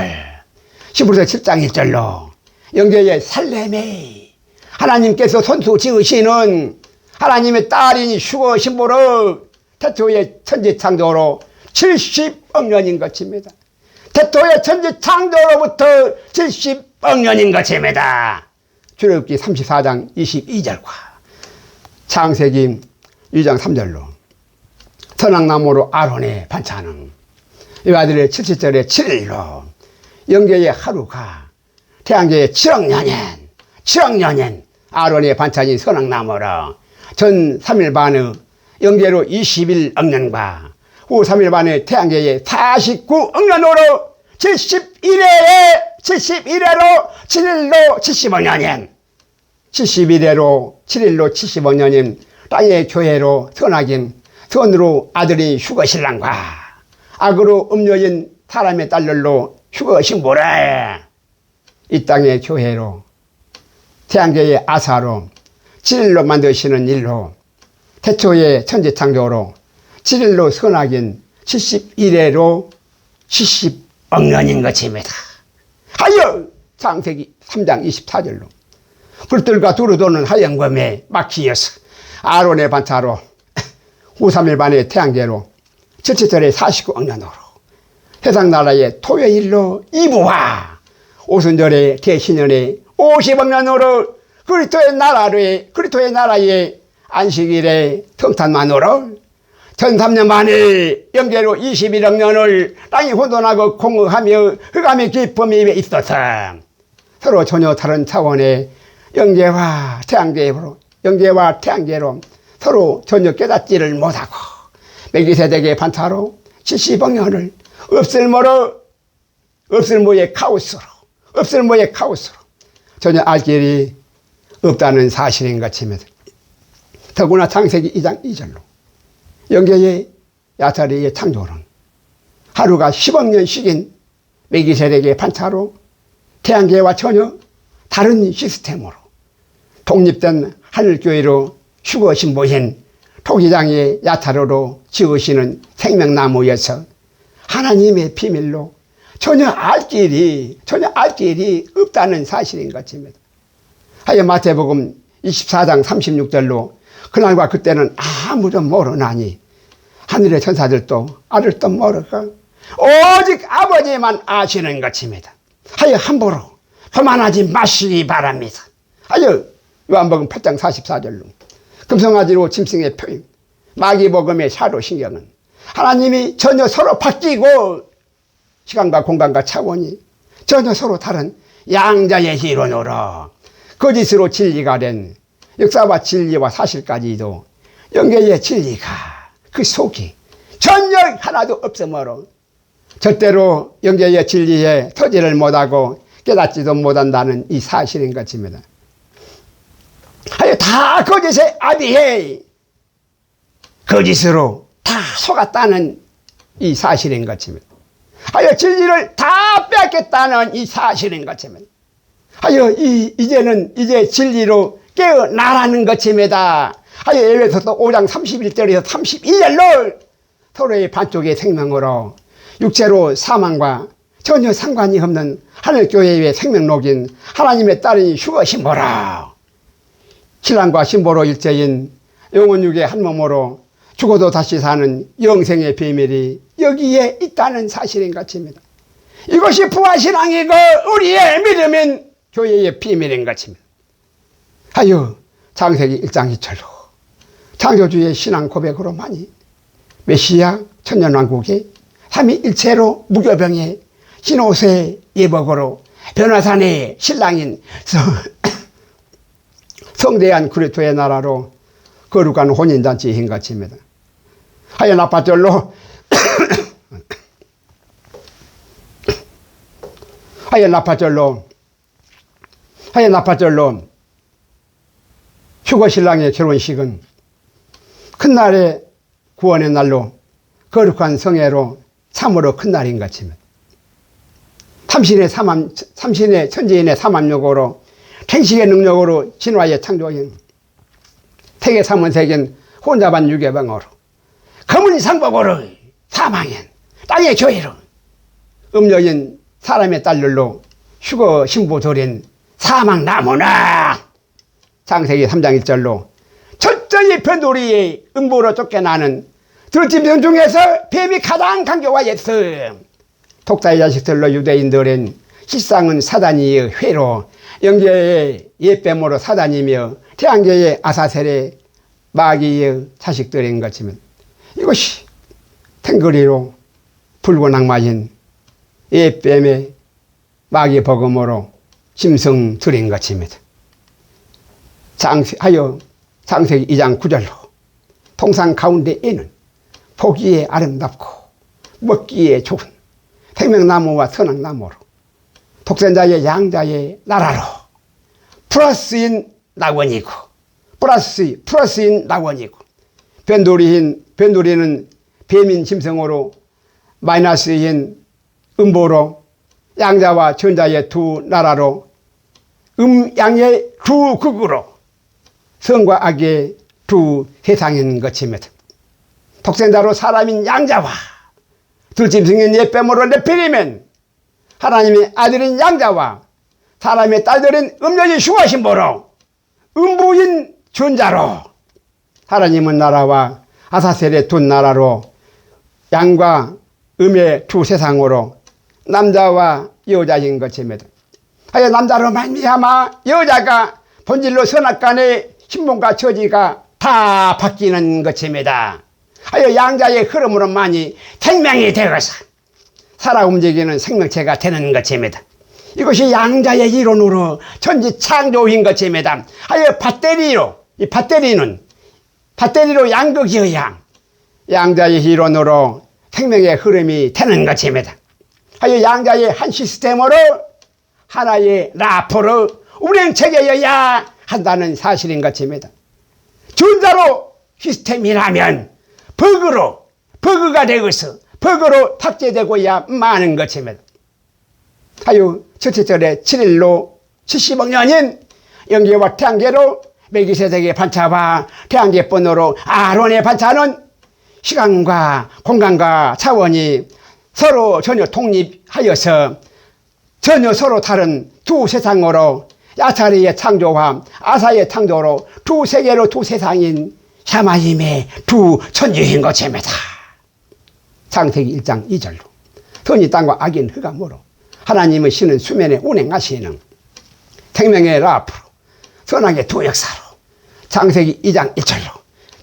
히브리서 7장 1절로 영계의 살렘에 하나님께서 손수 지으시는 하나님의 딸인 휴거신부로 태초의 천지창조로 70억년인 것입니다. 태초의 천지창조로부터 70억년인 것입니다. 출애굽기 34장 22절과 창세기 2장 3절로 선악나무로 아론의 반차는 이 아들의 77절의 7일로 영계의 하루가 태양계의 7억년인 아론의 반찬인 선악나무로 전 3일 반의 영계로 21억년과 후 3일 반의 태양계의 49억년으로 71회로 7일로 70억년인 71회로 7일로 70억년인 땅의 교회로 선악인 선으로 아들이 휴거신랑과 악으로 음녀인 사람의 딸들로 휴거신부를 이 땅의 교회로 태양계의 아사로 7일로 만드시는 일로 태초의 천지창조로 7일로 선악인 71회로 70억년인 것입니다. 하여 창세기 3장 24절로 불들과 두루 도는 하얀 검에 막히어서 아론의 반차로 후 3일 반의 태양계로 77절의 49억년으로 세상 나라의 토요일로 이부와 오순절의 대신년의 50억년으로 그리스도의 나라의 안식일의 성탄만으로 1003년 만에 영계로 21억년을 땅이 혼돈하고 공허하며 흑암의 기쁨이 있어서 서로 전혀 다른 차원의 영계와 태양계로 서로 전혀 깨닫지를 못하고 멜기세덱의 반차로 70억년을 없을모의 카오스로 전혀 알 길이 없다는 사실인 것입니다. 더구나 창세기 2장 2절로 영계의 야차리의 창조론 하루가 10억년씩인 멜기세덱의 반차로 태양계와 전혀 다른 시스템으로 독립된 하늘교회로 휴거신부인 토기장의 야차로로 지으시는 생명나무에서 하나님의 비밀로 전혀 알 길이 없다는 사실인 것입니다. 하여 마태복음 24장 36절로 그날과 그때는 아무도 모르나니 하늘의 천사들도 아들도 모르고 오직 아버지만 아시는 것입니다. 하여 함부로 교만하지 마시기 바랍니다. 하여 요한복음 8장 44절로 금송아지로 짐승의 표임 마귀복음의 사도신경은 하나님이 전혀 서로 바뀌고 시간과 공간과 차원이 전혀 서로 다른 양자의 이론으로 거짓으로 진리가 된 역사와 진리와 사실까지도 영계의 진리가 그 속이 전혀 하나도 없으므로 절대로 영계의 진리에 터지를 못하고 깨닫지도 못한다는 이 사실인 것입니다. 하여 다 거짓에 아비해 거짓으로 다 속았다는 이 사실인 것입니다. 하여 진리를 다 뺏겠다는 이 사실인 것입니다. 하여 이제 진리로 깨어나라는 것입니다. 하여 에베소서 5장 31절에서 31절로 서로의 반쪽의 생명으로 육체로 사망과 전혀 상관이 없는 하늘교회의 생명록인 하나님의 딸인 휴거 신보라 신랑과 신보로 일체인 영혼육의 한 몸으로 죽어도 다시 사는 영생의 비밀이 여기에 있다는 사실인 것입니다. 이것이 부활신앙이고 우리의 믿음인 교회의 비밀인 것입니다. 하여 창세기 1장 2절로 창조주의 신앙 고백으로만이 메시아 천년왕국의 삼위일체로 무교병의 신옷의 예복으로 변화산의 신랑인 성대한 그리스도의 나라로 거룩한 혼인잔치인 것입니다. 하여 나팔절로 하여 나팔절로 휴거신랑의 결혼식은 큰 날의 구원의 날로 거룩한 성회로 참으로 큰 날인 것입니다. 삼신의 천지인의 삼합력으로 행식의 능력으로 진화의 창조인 세계 삼원색인 혼잡한 유괴방으로 검은 상복으로 사망인 땅의 교회로 음녀인 사람의 딸들로 휴거 신부들인 사망나무나 창세기 3장 1절로 철저히 변두리의 음부로 쫓겨나는 들짐승 중에서 뱀이 가장 강교하였어. 독사의 자식들로 유대인들은 실상은 사단이의 회로 영계의 옛뱀으로 사단이며 태양계의 아사셀의 마귀의 자식들인 것이면 이것이 탱거리로 붉은 악마인 옛뱀의 마귀 복음으로 짐승들인 것입니다. 하여 창세기 2장 9절로 통상 가운데에는 보기에 아름답고 먹기에 좋은 생명나무와 선악나무로 독생자의 양자의 나라로 플러스인 낙원이고 플러스인 낙원이고 변두리는 뱀인 짐승으로 마이너스인 음보로 양자와 전자의 두 나라로 양의 두 극으로 선과 악의 두 세상인 것입니다. 독생자로 사람인 양자와 들짐승인 옛뱀으로 내피리면 하나님의 아들인 양자와 사람의 딸들인 음녀의 휴거신보로 음부인 전자로 하나님은 나라와 아사셀의 두 나라로 양과 음의 두 세상으로 남자와 여자인 것입니다. 하여 남자로 말미암아 여자가 본질로 선악간의 신분과 처지가 다 바뀌는 것입니다. 하여 양자의 흐름으로만이 생명이 되어서 살아 움직이는 생명체가 되는 것입니다. 이것이 양자의 이론으로 천지 창조인 것입니다. 하여 배터리로 양극의 양, 양자의 이론으로 생명의 흐름이 되는 것입니다. 하여 양자의 한 시스템으로 하나의 라포로 운행체계여야 한다는 사실인 것입니다. 전자로 시스템이라면 버그가 되어서 버그로 탑재되고야 마는 것입니다. 하여 첫째 절에 7일로 70억 년인 영계와 태양계로 멜기세덱의 반차와 태양계번호로 아론의 반차는 시간과 공간과 차원이 서로 전혀 독립하여서 전혀 서로 다른 두 세상으로 야차리의 창조와 아사의 창조로 두 세계로 두 세상인 샤마님의 두 천주인 것입니다. 창세기 1장 2절로 선이 땅과 악인 흑암으로 하나님의 신은 수면에 운행하시는 생명의 라프로 선악의 두 역사로 창세기 2장 1절로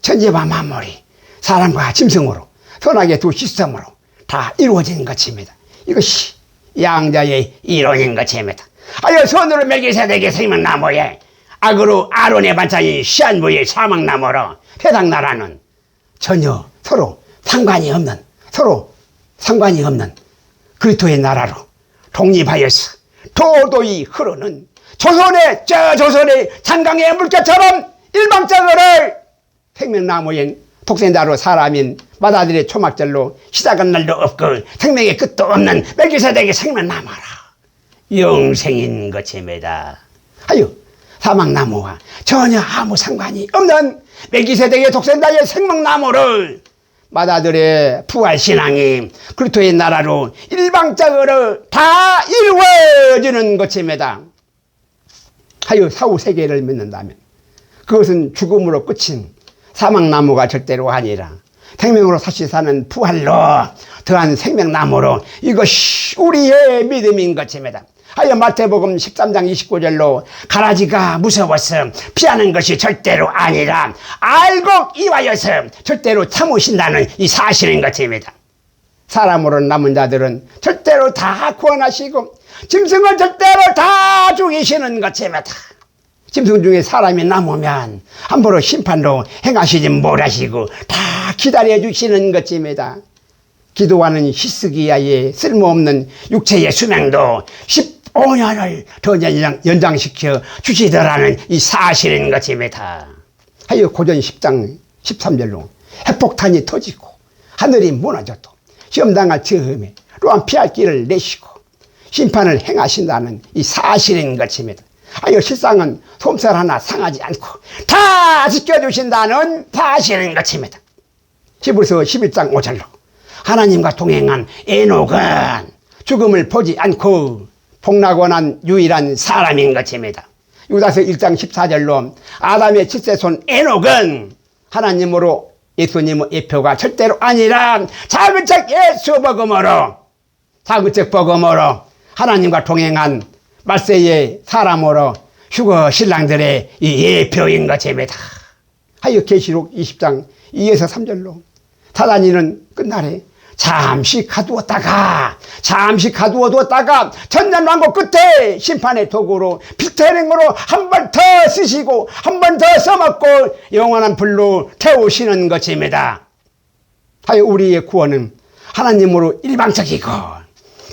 천지와 만물이 사람과 짐승으로 선악의 두 시스템으로 다 이루어진 것입니다. 이것이 양자의 이론인 것입니다. 하여 선으로 멜기세덱의 생명나무에 악으로 아론의 반찬인 시한부의 사망나무로 세상 나라는 전혀 서로 상관이 없는 그리스도의 나라로 독립하여서 도도히 흐르는 조선의 장강의 물결처럼 일방적으로 생명나무인 독생자로 사람인 마다들의 초막절로 시작은 날도 없고 생명의 끝도 없는 멜기세덱의 생명나무라 영생인 것입니다. 하여 사망나무와 전혀 아무 상관이 없는 멜기세덱의 독생자의 생명나무를 마다들의 부활신앙이 그리스도의 나라로 일방적으로 다 이루어지는 것입니다. 하여 사후세계를 믿는다면 그것은 죽음으로 끝인 사망나무가 절대로 아니라 생명으로 다시 사는 부활로 더한 생명나무로 이것이 우리의 믿음인 것입니다. 하여 마태복음 13장 29절로 가라지가 무서워서 피하는 것이 절대로 아니라 알고 이와여서 절대로 참으신다는 이 사실인 것입니다. 사람으로 남은 자들은 절대로 다 구원하시고 짐승은 절대로 다 죽이시는 것입니다. 짐승 중에 사람이 남으면 함부로 심판도 행하시지 못하시고 다 기다려 주시는 것입니다. 기도하는 히스기야의 쓸모없는 육체의 수명도 15년을 더 연장시켜 주시더라는 이 사실인 것입니다. 하여 고전 10장 13절로 핵폭탄이 터지고 하늘이 무너져도 시험당할 즈음에 또한 피할 길을 내시고 심판을 행하신다는 이 사실인 것입니다. 하여 실상은 솜살 하나 상하지 않고 다 지켜주신다는 사실인 것입니다. 히브리서 11장 5절로 하나님과 동행한 에녹은 죽음을 보지 않고 복락원한 유일한 사람인 것입니다. 유다서 1장 14절로 아담의 7세손 에녹은 하나님으로 예수님의 예표가 절대로 아니라 자그책 예수복음으로 하나님과 동행한 말세의 사람으로 휴거 신랑들의 이 예표인 것입니다. 하여 계시록 20장 2에서 3절로 사단이는 끝날에 잠시 가두었다가 전전왕국 끝에 심판의 도구로 필터링으로 한 번 더 쓰시고 한 번 더 써먹고 영원한 불로 태우시는 것입니다. 하여 우리의 구원은 하나님으로 일방적이고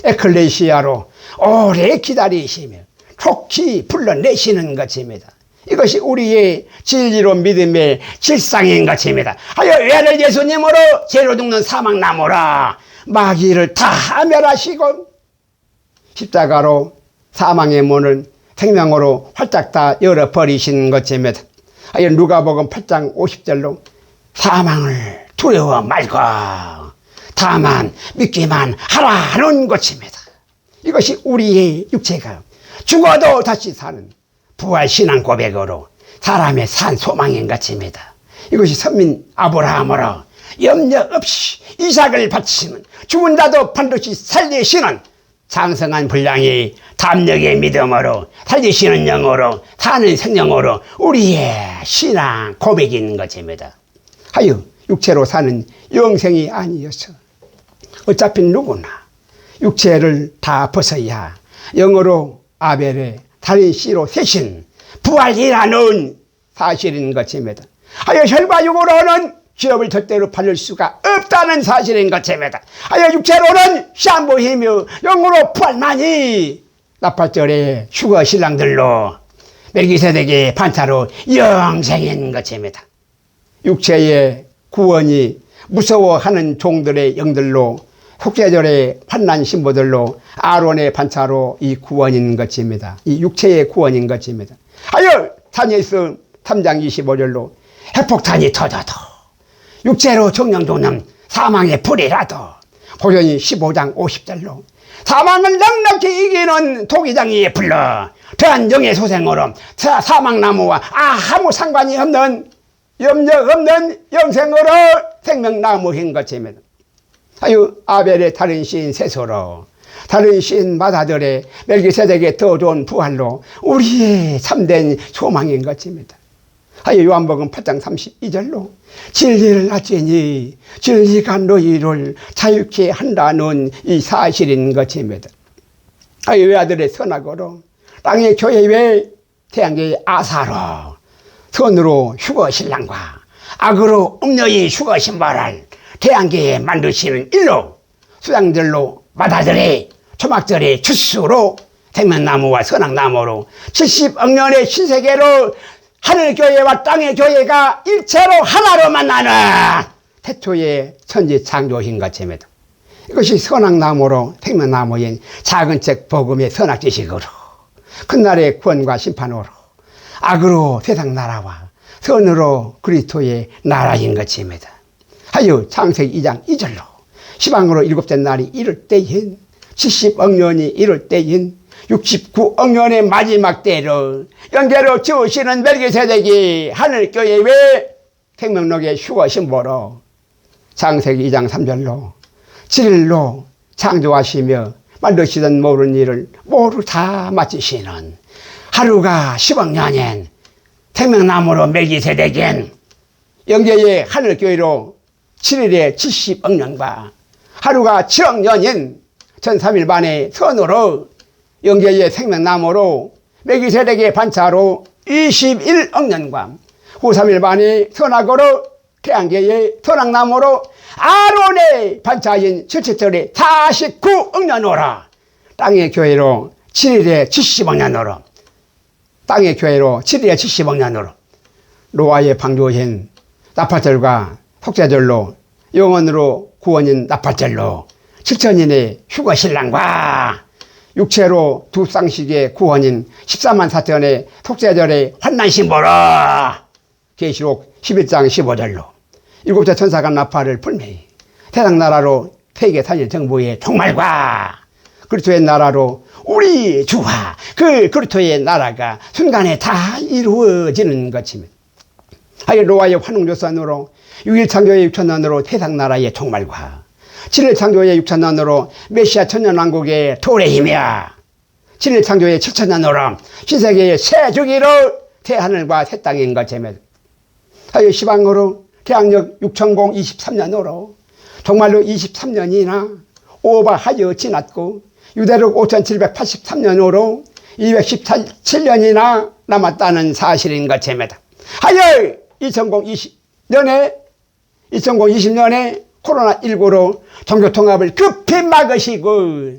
에클레시아로 오래 기다리시며 촉히 불러내시는 것입니다. 이것이 우리의 진리로 믿음의 실상인 것입니다. 하여 외아들 예수님으로 죄로 죽는 사망나무라 마귀를 다 멸하시고 십자가로 사망의 문을 생명으로 활짝 다 열어버리신 것입니다. 하여 누가복음 8장 50절로 사망을 두려워 말고 다만 믿기만 하라는 것입니다. 이것이 우리의 육체가 죽어도 다시 사는 부활신앙 고백으로 사람의 산 소망인 것입니다. 이것이 선민 아브라함으로 염려 없이 이삭을 바치는 죽은 자도 반드시 살리시는 장성한 분량의 담력의 믿음으로 살리시는 영으로 사는 생명으로 우리의 신앙 고백인 것입니다. 하여 육체로 사는 영생이 아니어서 어차피 누구나 육체를 다 벗어야 영으로 아벨의 달인 씨로 세신 부활이라는 사실인 것입니다. 하여 혈과 육으로는 기업을 절대로 받을 수가 없다는 사실인 것입니다. 하여 육체로는 샴보이며 영으로 부활만이 나팔절의 휴거 신랑들로 멜기세덱의 반차로 영생인 것입니다. 육체의 구원이 무서워하는 종들의 영들로 속죄절의 환난 신부들로 아론의 반차로 이 구원인 것입니다. 이 육체의 구원인 것입니다. 하여 다니엘서 3장 25절로 핵폭탄이 터져도 육체로 정령 도는 사망의 불이라도 고전이 15장 50절로 사망을 넉넉히 이기는 도기장이 불러 더한 영의 소생으로 사망나무와 아무 상관이 없는 염려 없는 영생으로 생명나무인 것입니다. 아유, 아벨의 다른 시인 세소로 다른 시인 마다들의 멜기세덱의 더 좋은 부활로 우리의 참된 소망인 것입니다. 아유, 요한복음 8장 32절로 진리를 아뢰니 진리가 너희를 자유케 한다는 이 사실인 것입니다. 아유, 외아들의 선악으로 땅의 교회 외 태양계의 아사로 선으로 휴거 신랑과 악으로 음녀의 휴거 신발을 태양계에 만드시는 일로 수양들로 마다들의 초막들의 추수로 생명나무와 선악나무로 70억 년의 신세계로 하늘교회와 땅의 교회가 일체로 하나로 만나는 태초의 천지 창조인 것입니다. 이것이 선악나무로 생명나무인 작은 책 복음의 선악지식으로 큰날의 구원과 심판으로 악으로 세상 나라와 선으로 그리스도의 나라인 것입니다. 하여 창세기 2장 2절로 시방으로 일곱째 날이 이를 때인 70억 년이 이를 때인 69억 년의 마지막 때로 영계로 지으시는 멜기세덱이 하늘교회 외 생명록의 휴거 신보로 창세기 2장 3절로 7일로 창조하시며 만드시던 모든 일을 모두 다 마치시는 하루가 10억 년인 생명나무로 멜기세덱인 영계의 하늘교회로 7일에 70억 년과 하루가 7억 년인 전 3일 만의 선으로 영계의 생명나무로 멜기세덱의 반차로 21억 년과 후 3일 만의 선악으로 태양계의 선악나무로 아론의 반차인 첫째절의 49억 년으로 땅의 교회로 7일에 70억 년으로 땅의 교회로 7일에 70억 년으로 노아의 방주인 나팔절과 속죄절로 영원으로 구원인 나팔절로 7천인의 휴거 신랑과 육체로 두 쌍식의 구원인 14만 4천의 속죄절의 환난신보로 계시록 11장 15절로 일곱째 천사가 나팔을 불매 세상 나라로 세계 산일 정부의 종말과 그리스도의 나라로 우리 주와 그 그리스도의 나라가 순간에 다 이루어지는 것입니다. 하여 노아의 환웅조선으로 6일 창조의 6천년으로 세상 나라의 종말과 7일 창조의 6천년으로 메시아 천년왕국의 토의 힘이야 7일 창조의 7천년으로 신세계의 새 주기로 새 하늘과 새 땅인 것입니다. 하여 시방으로 태양력 6023년으로 정말로 23년이나 오버하여 지났고 유대력 5783년으로 217년이나 남았다는 사실인 것입니다. 하여 2020년에 코로나19로 종교통합을 급히 막으시고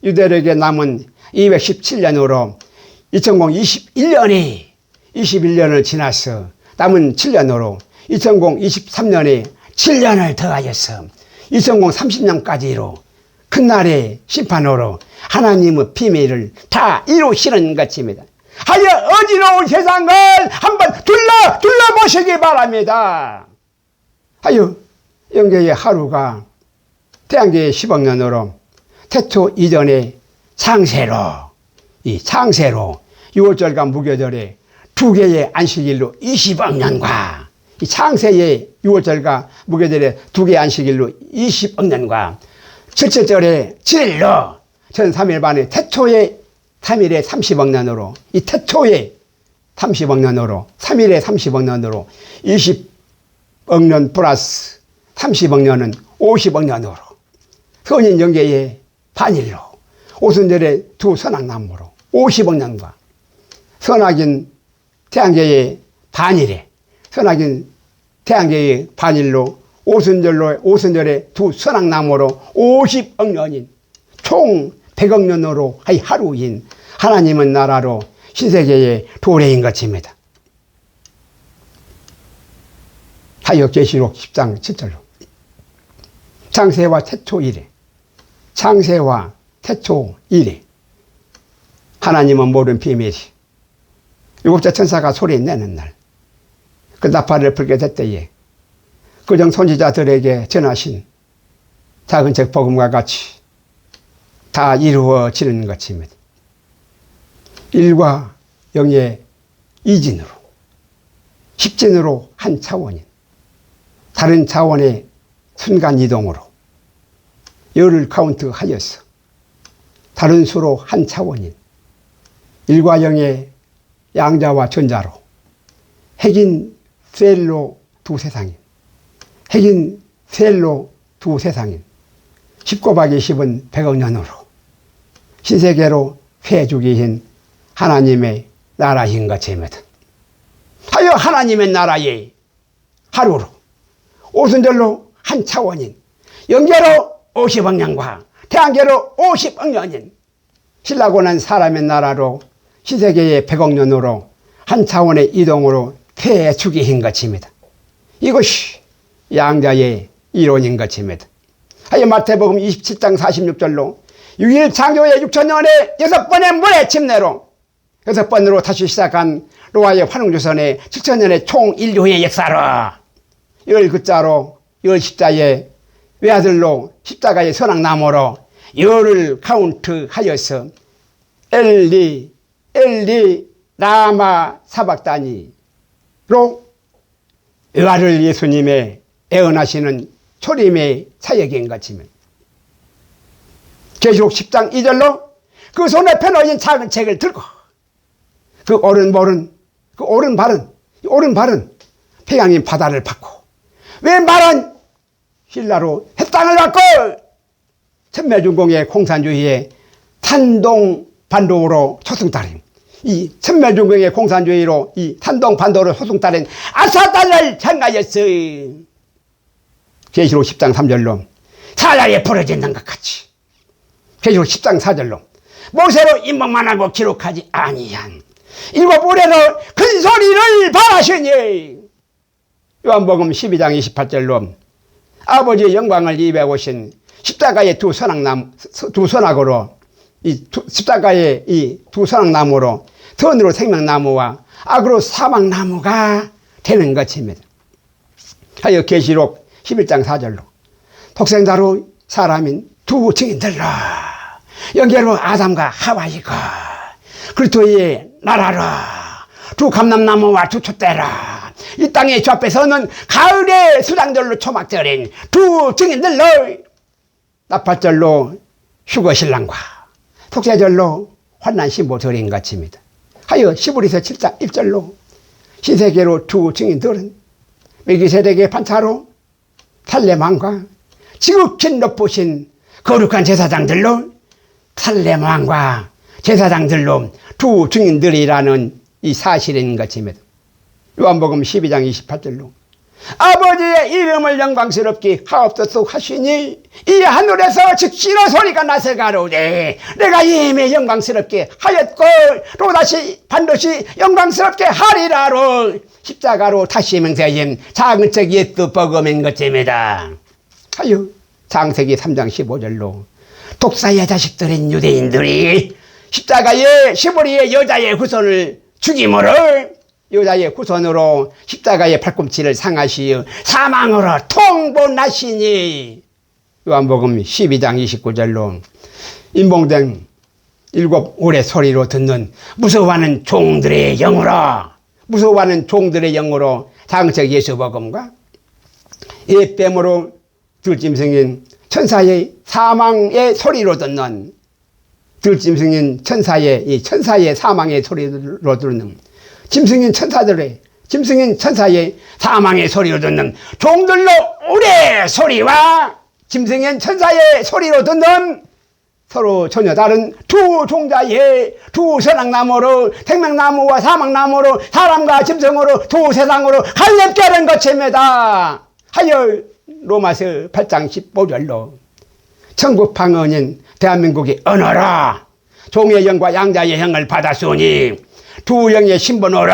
유대력에 남은 217년으로 21년을 지나서 남은 7년으로 2023년에 7년을 더하여서 2030년까지로 큰날의 심판으로 하나님의 비밀을 다 이루시는 것입니다. 하여 어지러운 세상을 한번 둘러보시기 바랍니다. 하여 영계의 하루가 태양계의 10억 년으로 태초 이전의 창세로 이 창세로 6월절과 무교절에 두 개의 안식일로 20억 년과 이 창세의 6월절과 무교절에 두 개의 안식일로 20억 년과 첫째절에 7일로 전 3일 만에 태초의 3일에 30억 년으로 이 태초의 30억 년으로 3일에 30억 년으로 20억 년 플러스 30억 년은 50억 년으로 선인 영계의 반일로 오순절의 두 선악나무로 50억 년과 선악인 태양계의 반일에 선악인 태양계의 반일로 오순절의 두 선악나무로 50억 년인 총 100억 년으로 하루인 하나님의 나라로 신세계의 도래인 것입니다. 하여 계시록 10장 7절로 창세와 태초 이래 창세와 태초 이래 하나님은 모든 비밀이 일곱째 천사가 소리 내는 날 그 나팔을 불게 됐때에 그정 선지자들에게 전하신 작은 책 복음과 같이 다 이루어지는 것입니다. 1과 0의 이진으로, 10진으로 한 차원인, 다른 차원의 순간이동으로 열을 카운트하여서 다른 수로 한 차원인 1과 0의 양자와 전자로 핵인 셀로 두 세상인, 핵인 셀로 두 세상인 10 곱하기 10은 100억 년으로 신세계로 회주기인 하나님의 나라인 것입니다. 하여 하나님의 나라의 하루로 오순절로 한 차원인 영계로 50억 년과 태양계로 50억 년인 신라고는 사람의 나라로 신세계의 100억 년으로 한 차원의 이동으로 회주기인 것입니다. 이것이 양자의 이론인 것입니다. 하여 마태복음 27장 46절로 6일 창조의 6천년의 6번의 물의 침례로 6번으로 다시 시작한 노아의 환웅조선의 7천년의 총 인류의 역사로 열 글자로 열 십자의 외아들로 십자가의 선악나무로 열을 카운트하여서 엘리 라마 사박다니로 외아들 예수님의 애언하시는 초림의 사역인 것이면 계시록 10장 2절로 그 손에 펴놓인 작은 책을 들고 그 오른발은 평양인 바다를 받고 왼발은 힐라로 해땅을 받고 천매중공의 공산주의의 탄동반도로 소승달인 이 천매중공의 공산주의로 이 탄동반도로 소승달인 아사달을 향하였어요. 계시록 10장 3절로 사자에 부러진다는 것 같이 계시록 10장 4절로 모세로 임명만 하고 기록하지 아니한 일곱 우레로 큰 소리를 바라시니 요한복음 12장 28절로 아버지의 영광을 입에 오신 십자가의 두 선악으로 십자가의 이 두 선악나무로 선으로 생명나무와 악으로 사망나무가 되는 것입니다. 하여 계시록 11장 4절로 독생자로 사람인 두 증인들로 연계로 아담과 하와이가 그리스도의 나라로 두 감람나무와 두 촛대라 이 땅의 주 앞에 서는 가을의 수장들로 초막절인 두 증인들로 나팔절로 휴거신랑과 속세절로 환난신보 드린 것입니다. 하여 시브리서 7장 1절로 신세계로 두 증인들은 멜기세덱의 판사로 살렘왕과 지극히 높으신 거룩한 제사장들로 살렘왕과 제사장들로 두 증인들이라는 이 사실인 것입니다. 요한복음 12장 28절로 아버지의 이름을 영광스럽게 하옵소서 하시니 이 하늘에서 즉시로 소리가 나서 가로되 내가 이미 영광스럽게 하였고 또다시 반드시 영광스럽게 하리라로 십자가로 다시 맹세한 작은 책 예수 복음인 것입니다. 하여 창세기 3장 15절로 독사의 자식들인 유대인들이 십자가의 시부리의 여자의 후손을 죽임으로 여자의 후손으로 십자가의 팔꿈치를 상하시어 사망으로 통보나시니 요한복음 12장 29절로 인봉된 일곱 울의 소리로 듣는 무서워하는 종들의 영으로 장책 예수복음과 예뱀으로 들짐승인 천사의 사망의 소리로 듣는 들짐승인 천사의 사망의 소리로 듣는 짐승인 천사의 사망의 소리로 듣는 종들로 울의 소리와 짐승인 천사의 소리로 듣는 서로 전혀 다른 두 종자의 두 선악나무로 생명나무와 사망나무로 사람과 짐승으로 두 세상으로 갈렙게 하는 것입니다. 하여 로마서 8장 15절로 천국 방언인 대한민국의 언어로 종의 영과 양자의 영을 받았으니 두 영의 신분으로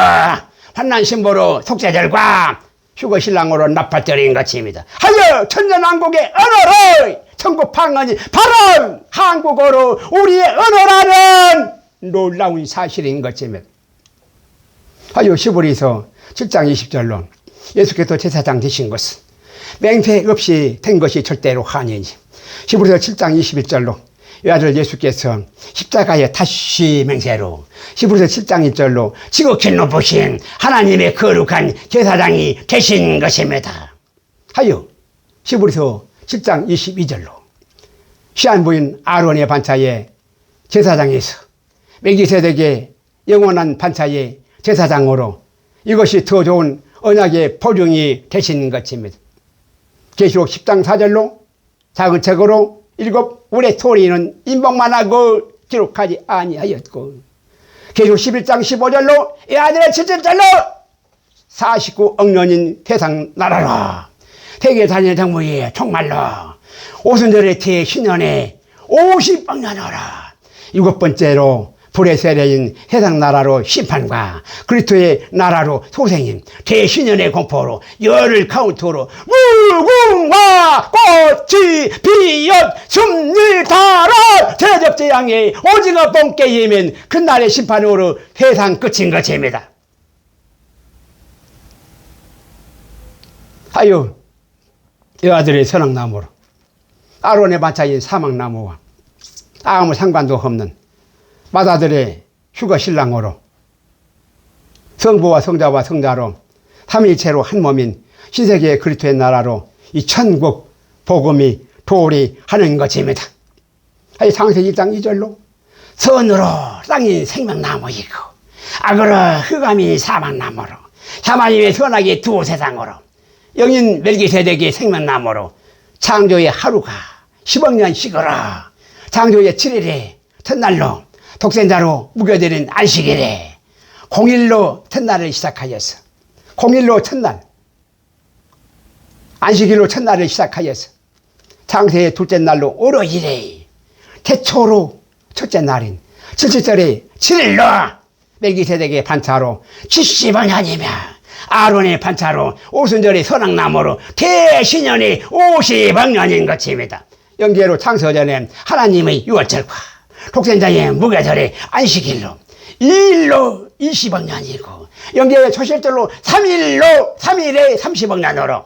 환난 신부로 속죄절과 휴거신랑으로 나팔절인 것입니다. 하여 천년왕국의 언어로 천국 방언이 바로 한국어로 우리의 언어라는 놀라운 사실인 것입니다. 하여 시브리서 7장 20절로 예수께서 제사장 되신 것은 맹세 없이 된 것이 절대로 아니니 히브리서 7장 21절로 외아들 예수께서 십자가의 다시 맹세로 히브리서 7장 1절로 지극히 높으신 하나님의 거룩한 제사장이 되신 것입니다. 하여 히브리서 7장 22절로 시한 부인 아론의 반차에 제사장에서 멜기세덱의 영원한 반차의 제사장으로 이것이 더 좋은 언약의 보증이 되신 것입니다. 계시록 10장 4절로 작은 책으로 일곱 우리 토리는 인복만 하고 기록하지 아니하였고 계시록 11장 15절로 이 아들의 7절로 49억 년인 태상 나라라 세계 다니는 정부에 정말로 오순절의 대신년에 50억 년어라 일곱 번째로 불의 세례인 세상 나라로 심판과 그리스도의 나라로 소생인 대신년의 공포로 열흘 카운트로 무궁화 꽃이 피었 숲일 달아 대접재앙의 오징어 뽕게임은 그날의 심판으로 세상 끝인 것입니다. 하여 여아들의 선악나무로 아론의 반차인 사막나무와 아무 상관도 없는 마다들의 휴거 신랑으로 성부와 성자와 성자로 삼위일체로 한 몸인 신세계의 그리스도의 나라로 이 천국 복음이 도리하는 것입니다. 창세기 1장 2절로 선으로 땅인 생명나무이고 악으로 흑암인 사막나무로 하나님의 선악의 두 세상으로 영인 멜기세덱의 생명나무로 창조의 하루가 10억 년씩으로 창조의 7일에 첫날로 독생자로 묵여드린 안식일에 공일로 첫날을 시작하여서 공일로 첫날 안식일로 첫날을 시작하여서 창세의 둘째 날로 오로일에 태초로 첫째 날인 77절에 7일로 멜기세덱의 반차로 70억 년이며 아론의 반차로 오순절의 선악나무로 대신년이 50억 년인 것입니다. 영계로 창세전에 하나님의 유월절과 독생자의 무교절의 안식일로 2일로 20억 년이고 영계의 초실절로 3일에 30억 년으로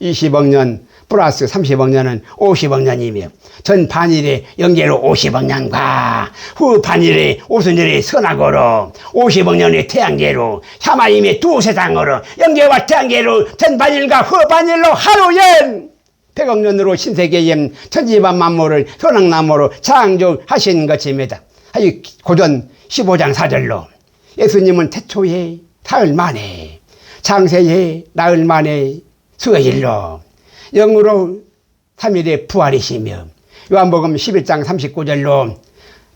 20억 년 플러스 30억 년은 50억 년이며 전 반일에 영계로 50억 년과 후 반일에 오순절의 선악으로 50억 년의 태양계로 하나님의 두 세상으로 영계와 태양계로 전 반일과 후 반일로 하루엔 100억 년으로 신세계의 천지만 만물을 선악나무로 창조하신 것입니다. 고전 15장 4절로 예수님은 태초에 사흘 만에 창세에 나흘 만에 수요일로 영으로 3일에 부활이시며 요한복음 11장 39절로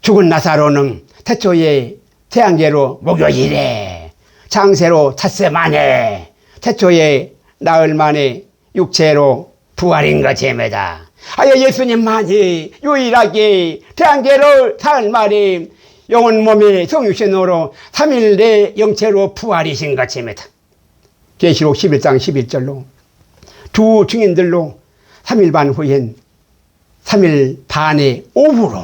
죽은 나사로는 태초에 태양계로 목요일에 창세로 닷새 만에 태초에 나흘 만에 육체로 부활인 것입니다. 예수님만이 유일하게 태양계로 사흘 만에 영혼 몸의 성육신으로 3일 내 영체로 부활이신 것입니다. 계시록 11장 11절로 두 증인들로 3일 반 후엔 3일 반의 오후로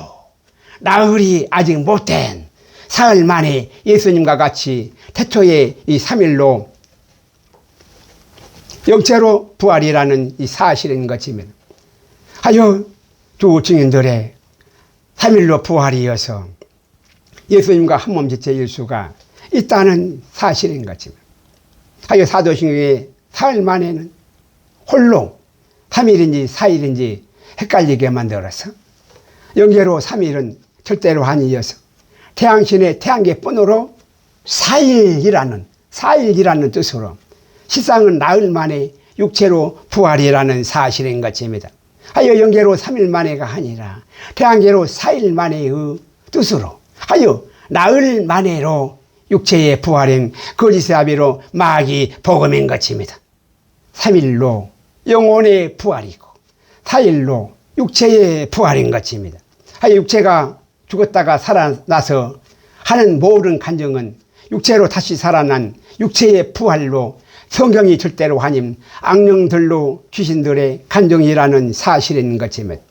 나흘이 아직 못된 사흘 만에 예수님과 같이 태초에 이 3일로 영체로 부활이라는 이 사실인 것입니다. 두 증인들의 3일로 부활이어서 예수님과 한 몸지체일 수가 있다는 사실인 것입니다. 사도신경의 사흘 만에는 홀로 3일인지 4일인지 헷갈리게 만들어서 영계로 3일은 절대로 아니어서 태양신의 태양계뿐으로 4일이라는 뜻으로 실상은 나흘 만에 육체로 부활이라는 사실인 것입니다. 영계로 3일 만에가 아니라 태양계로 4일 만에의 뜻으로 나흘 만에로 육체의 부활인 거짓의 아비로 마귀 복음인 것입니다. 3일로 영혼의 부활이고 4일로 육체의 부활인 것입니다. 육체가 죽었다가 살아나서 하는 모든 간증은 육체로 다시 살아난 육체의 부활로 성경이 절대로 아님 악령들로 귀신들의 간증이라는 사실인 것입니다.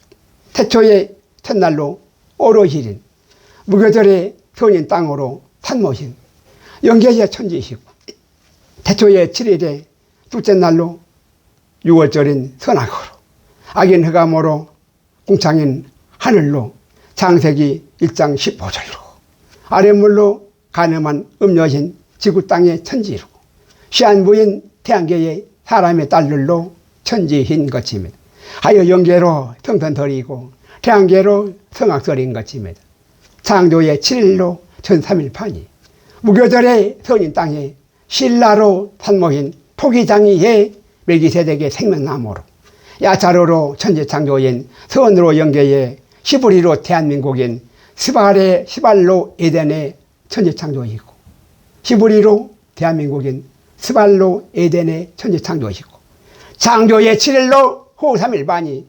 태초의 첫날로 오로힐인 무교절의 선인 땅으로 산모신 영계의 천지이시고 태초의 7일에 둘째 날로 6월절인 선악으로 악인 흑암으로 궁창인 하늘로 창세기 1장 15절로 아랫물로 가늠한 음여신 지구 땅의 천지로 시한부인 태양계의 사람의 딸들로 천지인 것입니다. 하여 영계로 평편더리고 태양계로 성악설인 것입니다. 창조의 7일로 전3일판이 무교절의 선인 땅에 신라로 산모인 토기장이의 멜기세덱의 생명나무로 야차로로 천지창조인 선으로 영계의 시브리로 대한민국인 스발로 에덴의 천지창조이고 시브리로 대한민국인 스발로 에덴의 천지창조이고 창조의 7일로 후 3일반이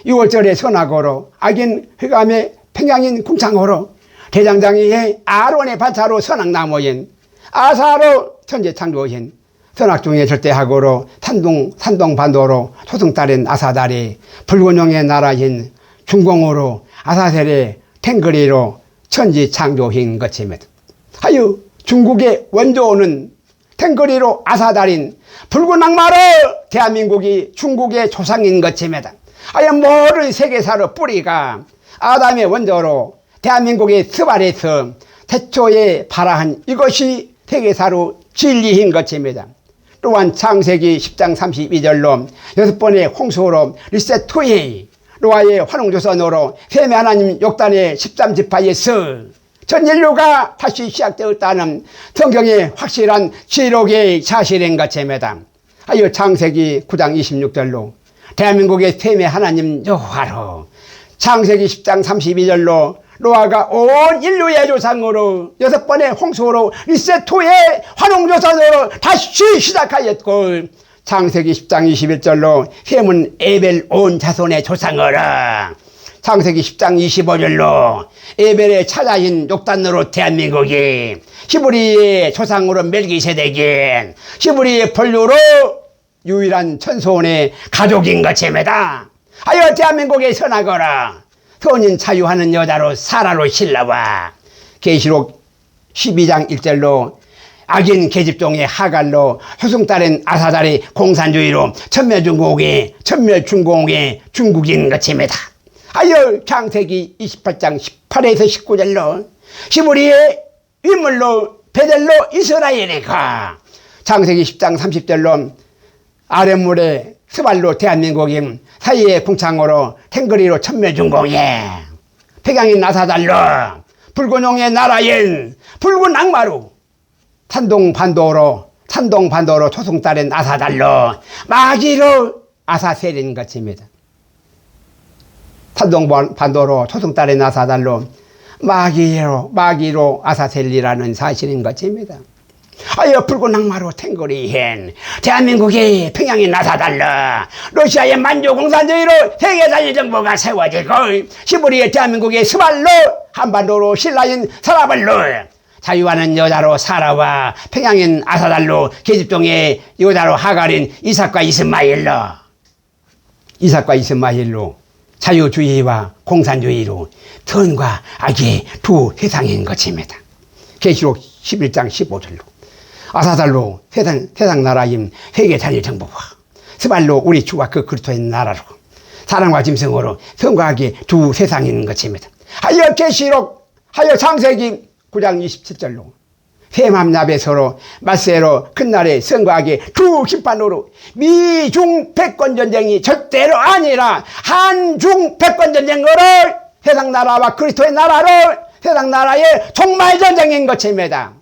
6월절의 선악으로 악인 흑암의 평양인 궁창으로 대장장이의 아론의 반차로 선악나무인 아사로 천지창조인 선악중의 절대학으로 산동반도로 초승달인 아사달이 붉은용의 나라인 중공으로 아사셀의 탱거리로 천지창조인 것입니다. 하여 중국의 원조는 탱거리로 아사달인 붉은 악마로 대한민국이 중국의 조상인 것입니다. 하여 모든 세계사의 뿌리가 아담의 원조로 대한민국의 스발에서 태초에 발화한 이것이 세계사로 진리인 것입니다. 또한 창세기 10장 32절로 6번의 홍수로 리셋2의 노아의 환웅조선으로 셈의 하나님 욕단의 13지파에서 전 인류가 다시 시작되었다는 성경의 확실한 기록의 사실인 것입니다. 하여 창세기 9장 26절로 대한민국의 셈의 하나님 여호와로 창세기 10장 32절로 노아가 온 인류의 조상으로 6번의 홍수로 리셋2의 환웅조선으로 다시 시작하였고 창세기 10장 21절로 셈은 에벨 온 자손의 조상으로 창세기 10장 25절로 에벨의 차자인 욕단으로 대한민국이 히브리의 조상으로 멜기세덱인 히브리의 본류로 유일한 천손의 가족인 것입니다. 하여 대한민국에 선하거라 선인 자유하는 여자로 사라로 신라와 계시록 12장 1절로 악인 계집종의 하갈로 효승딸인 아사달이 공산주의로 천멸중공의 중국인 것입니다. 하여 창세기 28장 18에서 19절로 히브리의 인물로 베델로 이스라엘이가 창세기 10장 30절로 아랫물에 스발로 대한민국인 사이의 궁창으로 탱거리로 천멸중공에 백양인 아사달로 붉은용의 나라인 붉은 악마로 산동반도로 초승달인 아사달로 마귀로 아사셀인 것입니다. 산동반도로 초승달인 아사달로 마귀로 아사셀이라는 사실인 것입니다. 하여 붉은 악마로 탱거리인 대한민국의 평양인 아사달로 러시아의 만주공산주의로 세계단일 정부가 세워지고 시브리의 대한민국의 스발로 한반도로 신라인 사라발로 자유하는 여자로 사라와 평양인 아사달로 계집종의 여자로 하갈인 이삭과 이스마엘로 자유주의와 공산주의로 선과 악의 두 세상인 것입니다. 계시록 11장 15절로 아사달로 세상 나라인 세계단일 정부와 스발로 우리 주와 그 그리스도의 나라로 사랑과 짐승으로 선과 악의 두 세상인 것입니다. 하여 창세기 9장 27절로 셈함야베 서로 말세로 큰날에 선과 악의 두 심판으로 미중 패권전쟁이 절대로 아니라 한중 패권전쟁으로 세상 나라와 그리스도의 나라로 세상 나라의 종말전쟁인 것입니다.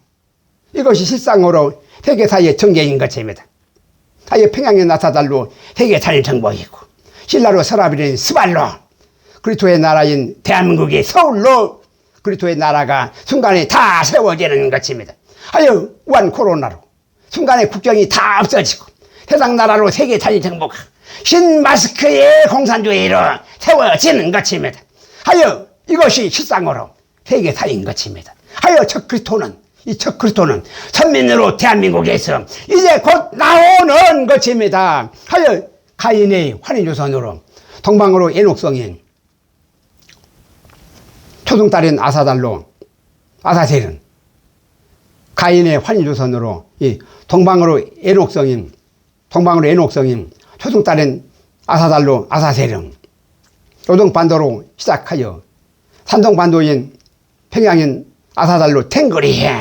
이것이 실상으로 세계사의 전개인 것입니다. 하여 평양의 아사달로 세계사의 정복이고 신라로 서라비린 스발로 그리스도의 나라인 대한민국의 서울로 그리스도의 나라가 순간에 다 세워지는 것입니다. 하여 우한 코로나로 순간에 국경이 다 없어지고 세상 나라로 세계사의 정복 신마스크의 공산주의로 세워지는 것입니다. 하여 이것이 실상으로 세계사인 것입니다. 하여 첫 그리스도는 선민으로 대한민국에서 이제 곧 나오는 것입니다. 하여 가인의 환인조선으로 동방으로 에녹성인 초승달인 아사셀은 가인의 환인조선으로 동방으로 에녹성인 초승달인 아사셀은 노동반도로 시작하여 산동반도인 평양인 아사달로 탱거리해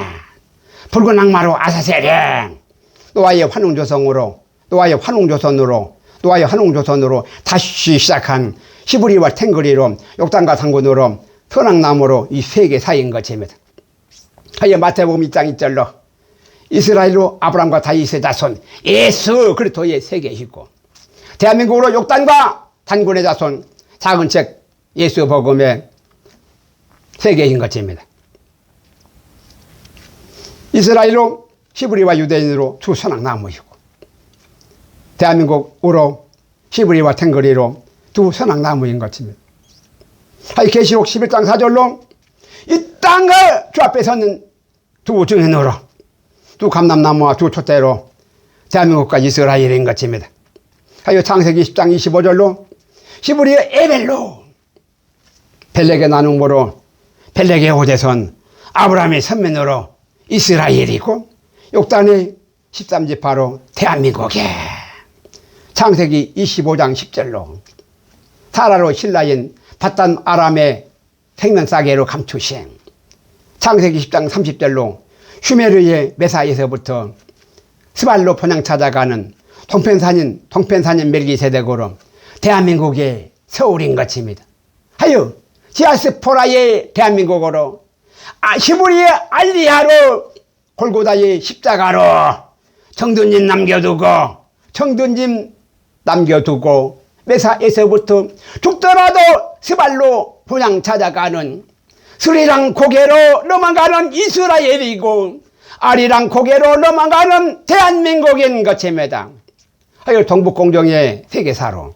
붉은 악마로 아사세례 노아의 환웅조선으로 다시 시작한 히브리와 탱거리로 욕단과 상군으로 선악나무로 이 세계 사이인 것입니다. 하여 마태복음 2장 1절로 이스라엘로 아브라함과 다윗의 자손 예수 그리스도의 세계이고 대한민국으로 욕단과 단군의 자손 작은 책 예수 복음의 세계인 것입니다. 이스라엘로 히브리와 유대인으로 두 선악나무이고 대한민국으로 히브리와 탱거리로 두 선악나무인 것입니다. 계시록 11장 4절로 이 땅을 주 앞에 서는 두 증인으로 두 감람나무와 두 촛대로 대한민국과 이스라엘인 것입니다. 창세기 10장 25절로 히브리의 에벨로 벨렉의 나눔으로 벨렉의 호대선 아브라함의 선면으로 이스라엘이고 욕단의 13지파로 대한민국에 창세기 25장 10절로 사라로 신라인 바단 아람의 생명싸개로 감추신 창세기 10장 30절로 슈메르의 메사에서부터 스발로 번향 찾아가는 동편산인 멜기세덱으로 대한민국의 서울인 것입니다. 디아스포라의 대한민국으로 히브리의 알리야로 골고다의 십자가로 정든짐 남겨두고 메사에서부터 죽더라도 스발로 본향 찾아가는 스리랑 고개로 넘어가는 이스라엘이고 아리랑 고개로 넘어가는 대한민국인 것입니다. 동북공정의 세계사로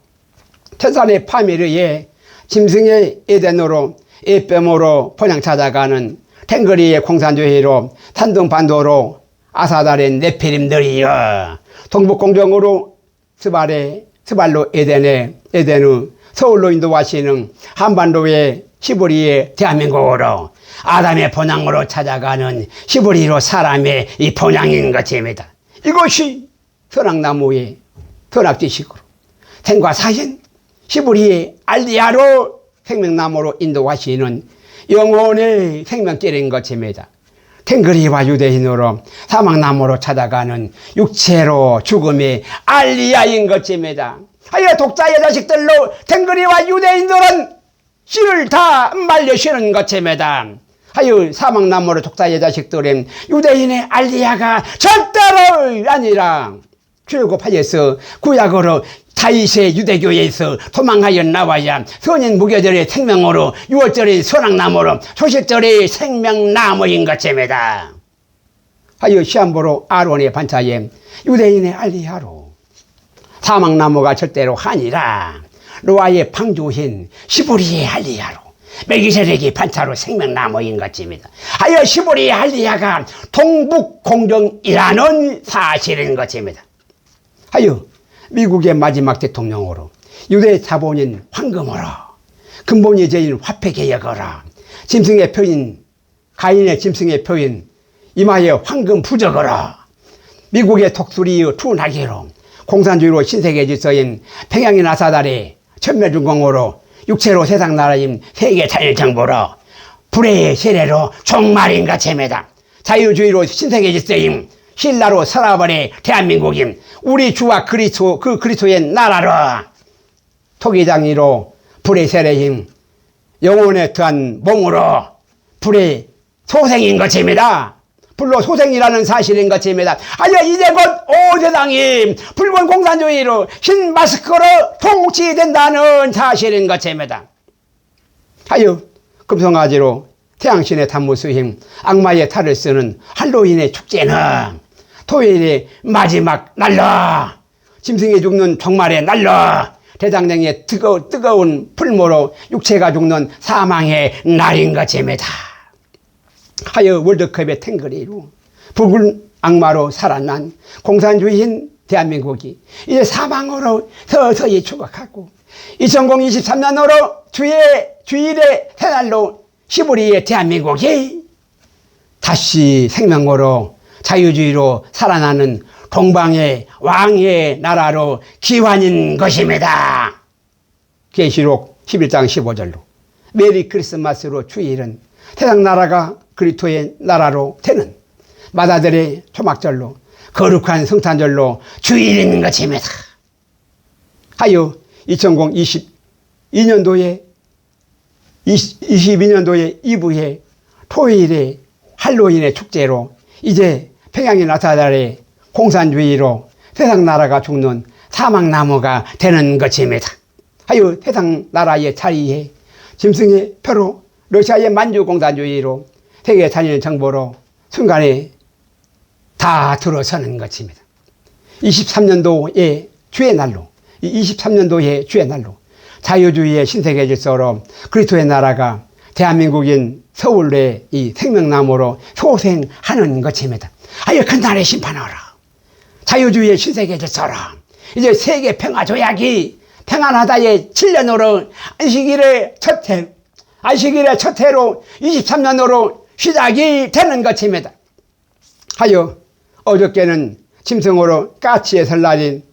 천산의 파미르의 짐승의 에덴으로 에뱀으로 본향 찾아가는 탱거리의 공산주의로 산둥반도로 아사달의 네피림들이여 동북공정으로 스발로 에덴의 서울로 인도하시는 한반도의 히브리의 대한민국으로 아담의 본향으로 찾아가는 히브리로 사람의 이 본향인 것입니다. 이것이 선악나무의 선악지식으로 생과 사신 히브리의 알리야로 생명나무로 인도하시는 영혼의 생명길인 것입니다. 탱거리와 유대인으로 사막나무로 찾아가는 육체로 죽음의 알리야인 것입니다. 독자의 자식들로 탱거리와 유대인들은 씨를 다 말려 쉬는 것입니다. 사막나무로 독자의 자식들인 유대인의 알리야가 절대로 아니라 출애굽하여서 구약으로 다윗의 유대교에서 도망하여 나와야 선인 무교절의 생명으로 6월절의 선악나무로 소식절의 생명나무인 것입니다. 시한보로 아론의 반차에 유대인의 알리야로 사막나무가 절대로 아니라 노아의 방주인 시브리의 알리야로 멜기세덱의 반차로 생명나무인 것입니다. 시브리의 알리야가 동북공정이라는 사실인 것입니다. 미국의 마지막 대통령으로 유대 자본인 황금으로 근본이 제인 화폐개혁으로 짐승의 표인 가인의 짐승의 표인 이마의 황금 부적으로 미국의 독수리의 투나기로 공산주의로 신세계 질서인 평양인 아사달의 천멸중공으로 육체로 세상 나라인 세계 자율정부로 불의의 세례로 종말인 것입니다. 자유주의로 신세계 질서인 신라로 살아버린 대한민국인 우리 주와 그리스도의 나라로 토기장이로 불의 세례인 영혼에 더한 몸으로 불의 소생인 것입니다. 불로 소생이라는 사실인 것입니다. 이제 곧 온 세상이 붉은 공산주의로 흰 마스크로 통치된다는 사실인 것입니다. 금성아지로 태양신의 단무스힘 악마의 탈을 쓰는 할로윈의 축제는 토요일의 마지막 날로 짐승이 죽는 종말의 날로 대장장의 뜨거운 풀모로 육체가 죽는 사망의 날인 것입니다. 월드컵의 탱거리로 붉은 악마로 살아난 공산주의인 대한민국이 이제 사망으로 서서히 추락하고 2023년으로 주일의 새날로 히브리의 대한민국이 다시 생명으로 자유주의로 살아나는 동방의 왕의 나라로 기환인 것입니다. 계시록 11장 15절로 메리 크리스마스로 주일은 세상 나라가 그리스도의 나라로 되는 마다들의 초막절로 거룩한 성탄절로 주일인 것입니다. 하여 2022년도에 22년도에 토요일에 할로윈의 축제로 이제 평양의 나타달의 공산주의로 세상 나라가 죽는 사막나무가 되는 것입니다. 하여 세상 나라의 자리에 짐승의 표로 러시아의 만주공산주의로 세계 단일 정보로 순간에 다 들어서는 것입니다. 23년도의 주의 날로 자유주의의 신세계 질서로 그리스도의 나라가 대한민국인 서울의 이 생명나무로 소생하는 것입니다. 하여 그날의 심판하라. 자유주의의 신세계 질서로 이제 세계 평화 조약이 평안하다의 7년으로 안식일의 첫 해로 23년으로 시작이 되는 것입니다. 하여 어저께는 짐승으로 까치의 설날인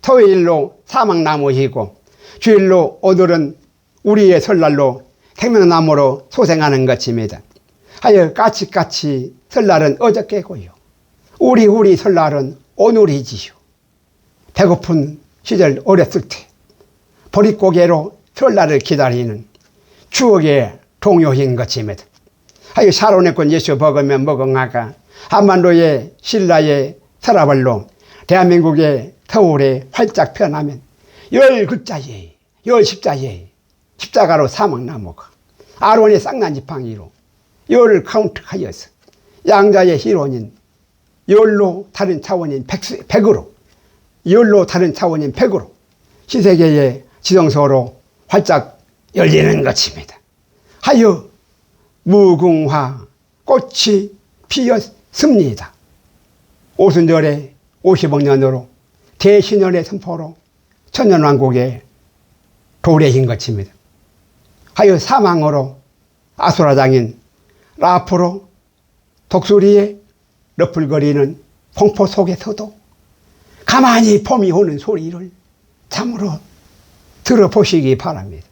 토요일로 사막나무이고 주일로 오늘은 우리의 설날로 생명나무로 소생하는 것입니다. 하여 까치 설날은 어저께고요. 우리 설날은 오늘이지요. 배고픈 시절 어렸을 때 보릿고개로 설날을 기다리는 추억의 동요인 것입니다. 하여 샤론의 꾼 예수 먹으면 먹어가가 한반도의 신라의 서라벌로 대한민국의 서울에 활짝 펴나면 열 십자에 십자가로 사막나무가 아론의 쌍난지팡이로 열을 카운트하여서 양자의 희론인 열로 다른 차원인 백으로 신세계의 지성소로 활짝 열리는 것입니다. 하여 무궁화 꽃이 피었습니다. 오순절에 50억 년으로 대신연의 선포로 천년왕국의 도래인 것입니다. 하여 사망으로 아수라장인 라프로 독수리의 러플거리는 공포 속에서도 가만히 봄이 오는 소리를 참으로 들어보시기 바랍니다.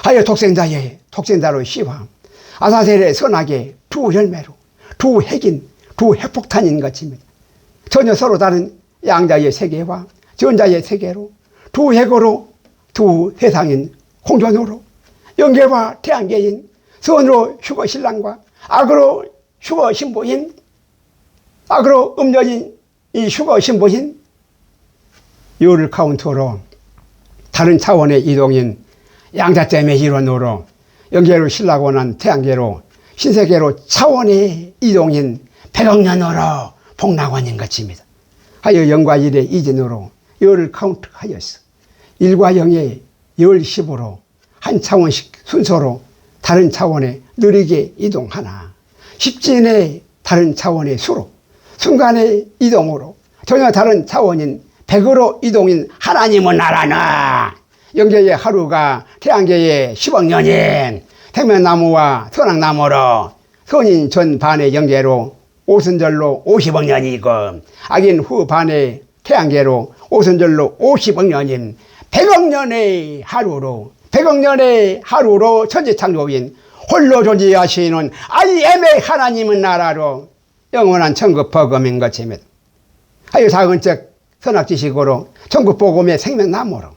하여 독생자로 시황 아사셀의 선악의 두 열매로 두 핵인 두 핵폭탄인 것입니다. 전혀 서로 다른 양자의 세계와 전자의 세계로 두 핵으로 두 세상인 공존으로 영계와 태양계인 선으로 휴거 신랑과 악으로 휴거 신부인 악으로 음녀인 이 휴거 신부인 요를 카운트로 다른 차원의 이동인 양자점의 일원으로 영계로 신라고 난 태양계로 신세계로 차원의 이동인 100억 년으로 복락원인 것입니다. 하여 0과 1의 이진으로 열을 카운트하였어. 1과 0의 열 10으로 한 차원씩 순서로 다른 차원에 느리게 이동하나 10진의 다른 차원의 수로 순간의 이동으로 전혀 다른 차원인 100으로 이동인 하나님의 나라는 영계의 하루가 태양계의 10억 년인 생명나무와 선악나무로 선인 전 반의 영계로 오순절로 50억 년이고 악인 후 반의 태양계로 오순절로 50억 년인 100억 년의 하루로 천지창조인 홀로 존재하시는 IM의 하나님의 나라로 영원한 천국 복음인 것입니다. 하여 사근적 선악지식으로 천국 복음의 생명나무로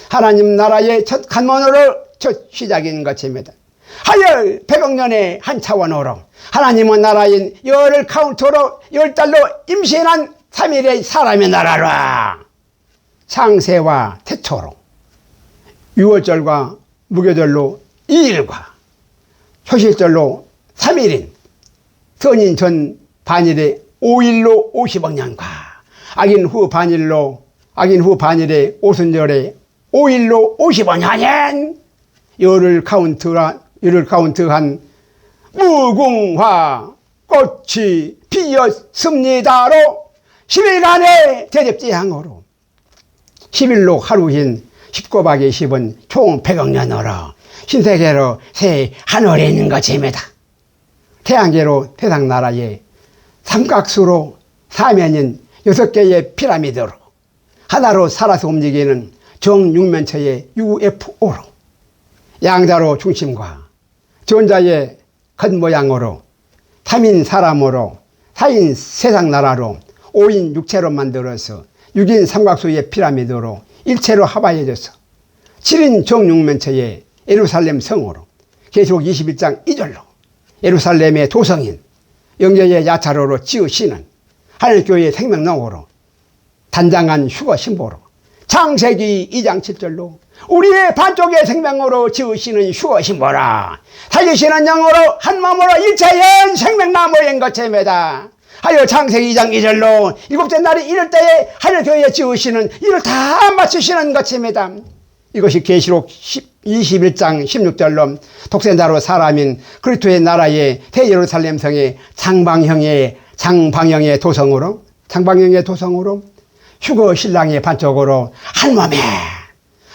하나님 나라의 첫 관문으로 첫 시작인 것입니다. 하여 100억 년의 한 차원으로 하나님의 나라인 열을 카운트로 10달로 임신한 3일의 사람의 나라로 창세와 태초로 6월절과 무교절로 2일과 효실절로 3일인 선인 전 반일의 5일로 50억 년과 악인 후 반일의 오순절에 5일로 50억 년인 열을 카운트한 무궁화 꽃이 피었습니다로 10일간의 대접지향으로 10일로 하루인 10곱하기 10은 총 100억 년으로 신세계로 새 하늘에 있는 것입니다. 태양계로 세상 나라의 삼각수로 사면인 6개의 피라미드로 하나로 살아서 움직이는 정육면체의 UFO로 양자로 중심과 전자의 겉모양으로 3인 사람으로 4인 세상 나라로 5인 육체로 만들어서 6인 삼각수의 피라미드로 일체로 합하여져서 7인 정육면체의 예루살렘 성으로 계시록 21장 2절로 예루살렘의 도성인 영계의 야차로로 지으시는 하늘교회의 생명농으로 단장한 휴거 신보로 창세기 2장 7절로 우리의 반쪽의 생명으로 지으시는 휴거 신보라 살리시는 영으로 한마음으로 일체연 생명나무인 것체매다 하여 창세기 2장 2절로 일곱째 날이 이럴 때에 하늘교회에 지으시는 이를 다 마치시는 것체매다. 이것이 계시록 21장 16절로 독생자로 사람인 그리스도의 나라의 대예루살렘 성의 장방형의 도성으로 휴거 신랑의 반쪽으로 한몸에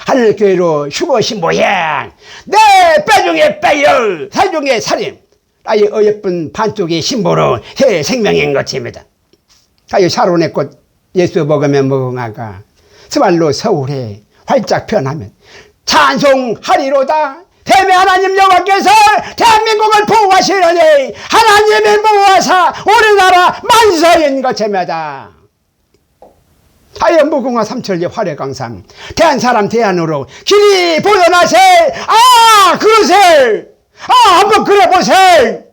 하늘교회로 휴거 신보야 내 빼중에 빼요 살중에 살임 나의 어여쁜 반쪽의 신보로 해 생명인 것입니다. 하여 샤론의 꽃 예수 먹으면 무궁화가 스발로 서울에 활짝 변하면 찬송하리로다. 대매 하나님 여호와께서 대한민국을 보호하시려니 하나님의 보호하사 우리나라 만사인 것입니다. 하여 무궁화 삼천리 활해강산 대한사람 대안으로 길이 보여나세 그러세 한번 그래보세.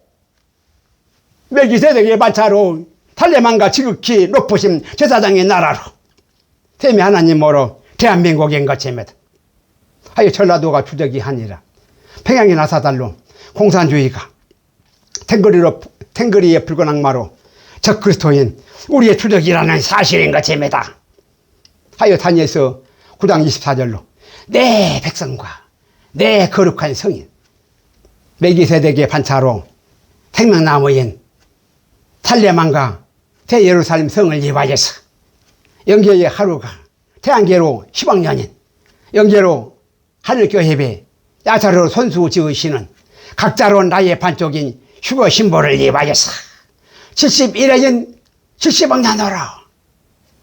멜기세덱의 반차로 탈레만과 지극히 높으신 제사장의 나라로 대매 하나님으로 대한민국인 것입니다. 하여 전라도가 주적이 아니라 평양의 나사달로 공산주의가 탱거리의 붉은 악마로 적그리스도인 우리의 주적이라는 사실인 것입니다. 하여 다니엘서 9장 24절로 내 백성과 내 거룩한 성인 멜기세덱의 반차로 생명나무인 탈레만과 대예루살렘 성을 예화해서 영계의 하루가 태양계로 10억 년인 영계로 하늘교회에 야차로 손수 지으시는 각자로 나의 반쪽인 휴거 신보를 예화해서 71회인 70억 년으로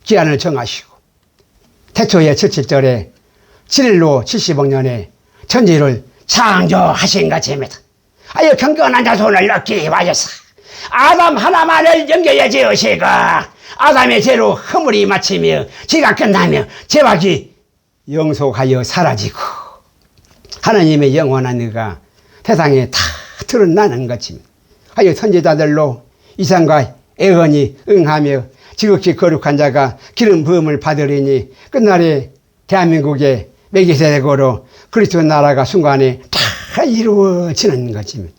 기한을 정하시고 태초의 77절에 7일로 70억 년에 천지를 창조하신 것입니다. 아유 경건한 자손을 얻기 위하여서 아담 하나만을 영계에 지으시고 아담의 죄로 허물이 마치며 죄가 끝나며 죄악이 영속하여 사라지고 하나님의 영원한 의가 세상에 다 드러나는 것입니다. 하여 선지자들로 이상과 애언이 응하며 지극히 거룩한 자가 기름 부음을 받으리니 끝날에 대한민국의 멜기세덱으로 그리스도 나라가 순간에 다 이루어지는 것입니다.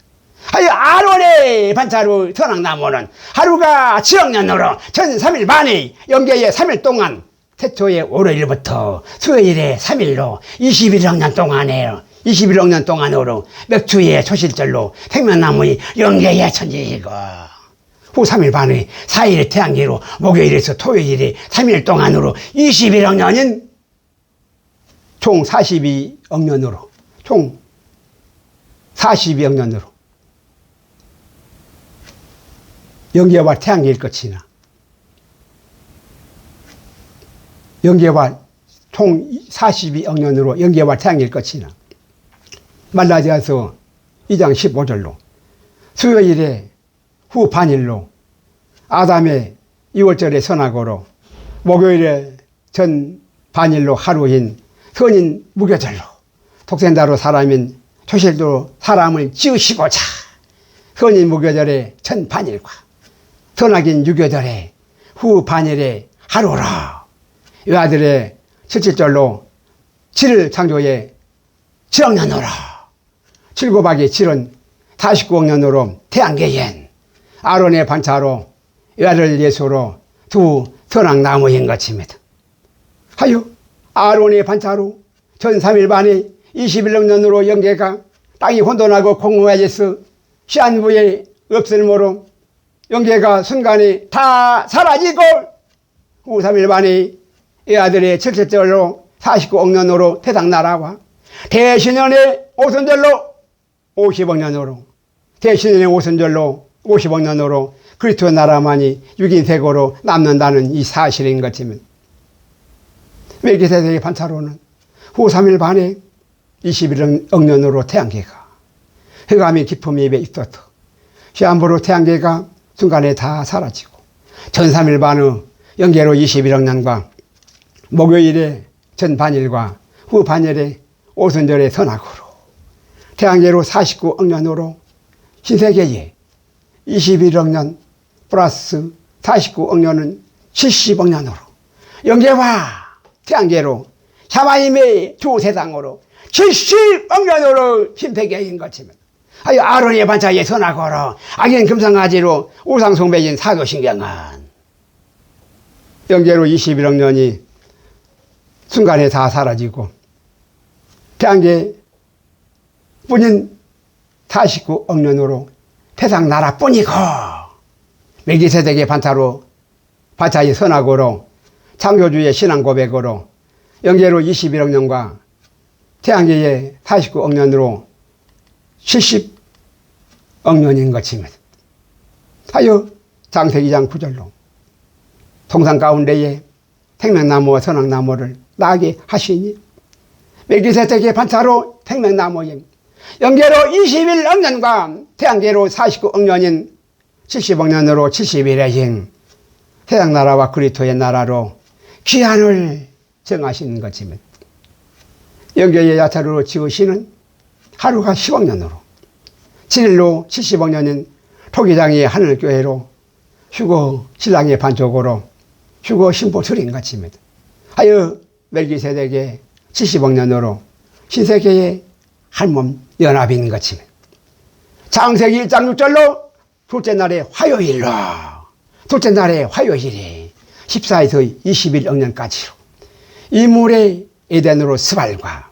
하여 아론의 반차로 선악나무는 하루가 7억 년으로 전 3일 만에 영계의 3일 동안 태초의 월요일부터 수요일에 3일로 21억 년 동안에 21억 년 동안으로 맥주의 초실절로 생명나무의 영계의 천지이고 후 3일 반에 4일 태양계로 목요일에서 토요일에 3일 동안으로 21억 년인 총 42억 년으로 총 42억 년으로 영계와 태양계일 것이나 영계와 총 42억 년으로 영계와 태양계일 것이나 말라기야서 2장 15절로 수요일에 후 반일로 아담의 2월절의 선악으로 목요일에 전 반일로 하루인 선인 무교절로 독생자로 사람인 초실도 사람을 지으시고자 선인 무교절의 전 반일과 선악인 유교절의 후 반일의 하루로 외아들의 77절로 7일 창조의 7억 년으로 7 곱하기 7은 49억 년으로 태양계엔 아론의 반차로 외아들 예수로 두 선악나무인 것입니다. 하여 아론의 반차로 전 3일 반에 21억 년으로 영계가 땅이 혼돈하고 공허해져서 시한부에 없을모로 영계가 순간에 다 사라지고 후 3일 만에 이 아들의 77절로 49억 년으로 태상나라와 대신년의 오순절로 50억 년으로 대신년의 오순절로 50억 년으로 그리스도 나라만이 6인 세고로 남는다는 이 사실인 것입니다. 멜기세덱의 반차로는 후 3일 반에 21억 년으로 태양계가 흑암이 깊음이 입에 있었다. 시한부로 태양계가 순간에 다 사라지고 전삼일반의 영계로 21억 년과 목요일에 전 반일과 후 반일에 오순절의 선악으로 태양계로 49억 년으로 신세계에 21억 년 플러스 49억 년은 70억 년으로 영계와 태양계로 샤마임의 두 세상으로 70억 년으로 신세계인 것이면 아유 아론의 반차에 선악으로 악인 금상아지로 우상숭배인 사도신경은 영계로 21억 년이 순간에 다 사라지고 태양계 뿐인 49억 년으로 세상 나라뿐이고 멜기세덱의 반차의 선악으로 창조주의 신앙 고백으로 영계로 21억 년과 태양계의 49억 년으로 70억 년인 것이면 하여 장세기장 9절로 동상 가운데에 생명나무와 선악나무를 나게 하시니 멜기세덱의 반차로 생명나무인 영계로 21억 년과 태양계로 49억 년인 70억 년으로 70일의 세상나라와 그리스도의 나라로 귀환을 정하시는 것이면 영계의 야차로 지으시는 하루가 10억 년으로 7일로 70억 년인 토기장의 하늘교회로 휴거 신랑의 반쪽으로 휴거 신부 드린 것입니다. 하여 멜기세덱의 70억 년으로 신세계의 한몸 연합인 것입니다. 창세기 1장 6절로 둘째 날의 화요일로 둘째 날의 화요일에 14에서 21억 년까지로 이물의 에덴으로 스발과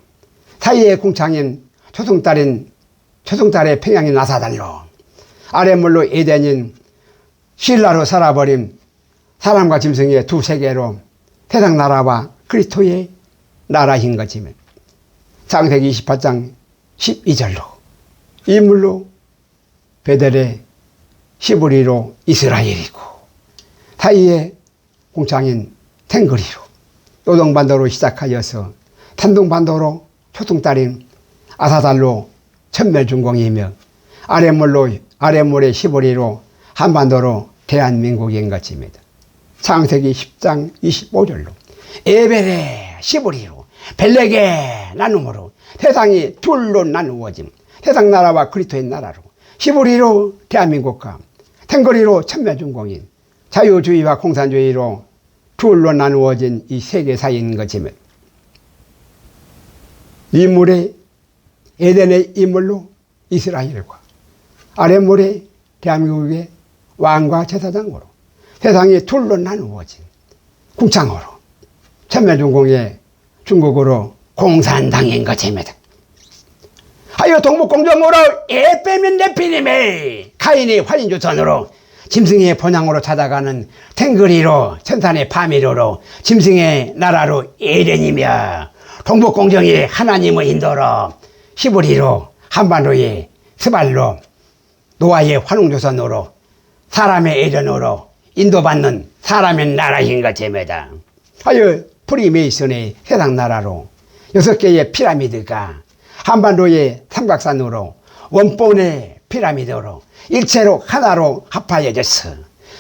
사이의 궁창인 초승달의 평양인 나사달로 아랫물로 에덴인 신라로 살아버린 사람과 짐승의 두 세계로 세상 나라와 그리스도의 나라인 것이면 창세기 28장 12절로 이물로 베델의 시브리로 이스라엘이고 사이의 공창인 탱그리로 요동반도로 시작하여서 탄둥반도로 초승달인 아사달로 천멸중공이며 아랫물의 시브리로 한반도로 대한민국인 것입니다. 창세기 10장 25절로 에벨의 시브리로 벨렉의 나눔으로 세상이 둘로 나누어짐 세상 나라와 그리스도의 나라로 시브리로 대한민국과 탱거리로 천멸중공인 자유주의와 공산주의로 둘로 나누어진 이 세계사인 것이면 이물의 에덴의 이물로 이스라엘과 아랫물의 대한민국의 왕과 제사장으로 세상이 둘로 나누어진 궁창으로 천멸중공의 중국으로 공산당인 것입니다. 하여 동북공정으로 에빼면 네피림의 카인의 활인조선으로 짐승의 본향으로 찾아가는 탱그리로 천산의 파미로로 짐승의 나라로 에덴이며 동북공정의 하나님의 인도로 히브리로 한반도의 스발로 노아의 환웅조선으로 사람의 에덴으로 인도받는 사람의 나라인 것입니다. 하여 프리메이슨의 세상 나라로 6개의 피라미드가 한반도의 삼각산으로 원본의 피라미드로 일체로 하나로 합하여졌어.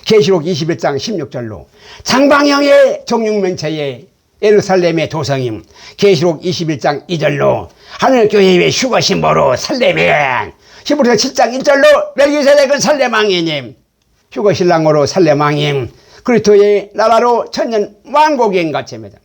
계시록 21장 16절로 장방형의 정육면체의 예루살렘의 도성임 계시록 21장 2절로 하늘교회의 휴거신보로 살레면 히브리서 7장 1절로 멜기세덱은 살레망이님 휴거신랑으로 살레망임 그리스도의 나라로 천년 왕국인 것입니다.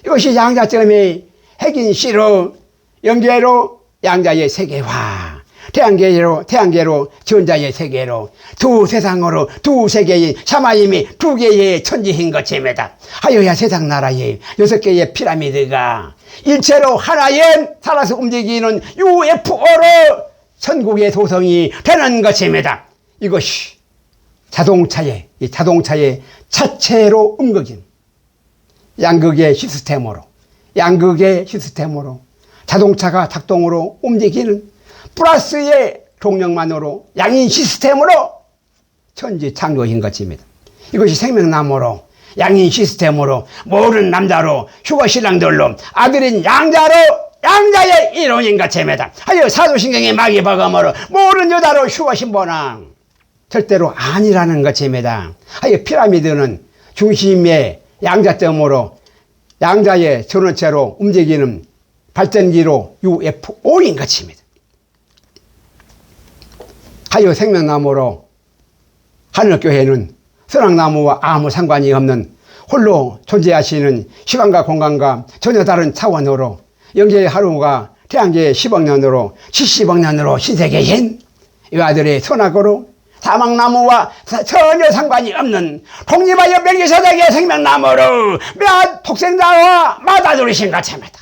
이것이 양자점의 핵인 시로 영계로 양자의 세계화 태양계로 전자의 세계로 두 세상으로 두 세계의 샤마임이 두 개의 천지인 것입니다. 하여야 세상 나라의 6개의 피라미드가 일체로 하나에 살아서 움직이는 UFO로 천국의 도성이 되는 것입니다. 이것이 자동차의 차체로 움직인 양극의 시스템으로 자동차가 작동으로 움직이는 플러스의 동력만으로 양인 시스템으로 천지 창조인 것입니다. 이것이 생명나무로 양인 시스템으로 모든 남자로 휴거신랑들로 아들인 양자로 양자의 이론인 것입니다. 하여 사도신경에 마귀 버금으로 모든 여자로 휴거신보나 절대로 아니라는 것입니다. 하여 피라미드는 중심에 양자점으로 양자의 전원체로 움직이는 발전기로 UFO인 것입니다. 하여 생명나무로 하늘교회는 선악나무와 아무 상관이 없는 홀로 존재하시는 시간과 공간과 전혀 다른 차원으로 영계의 하루가 태양계의 10억 년으로 70억 년으로 신세계인 이 아들의 선악으로 사막나무와 전혀 상관이 없는 독립하여 멜기세덱의 생명나무로 몇 독생자와 마다들이신 것입니다.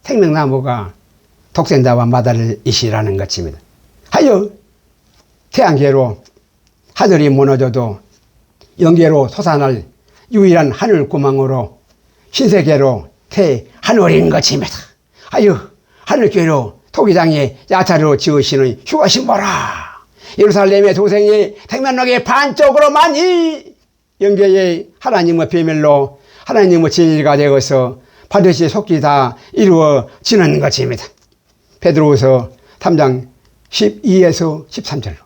생명나무가 독생자와 마다들이시라는 것입니다. 하여 태양계로 하늘이 무너져도 영계로 솟아날 유일한 하늘구멍으로 신세계로 태하늘인 것입니다. 하여 하늘교회로 토기장에 야타로 지으시는 휴거신보라. 예루살렘의 도생이 생명록의 반쪽으로만이 영계의 하나님의 비밀로 하나님의 진리가 되어서 반드시 속히 다 이루어지는 것입니다. 베드로후서 3장 12에서 13절로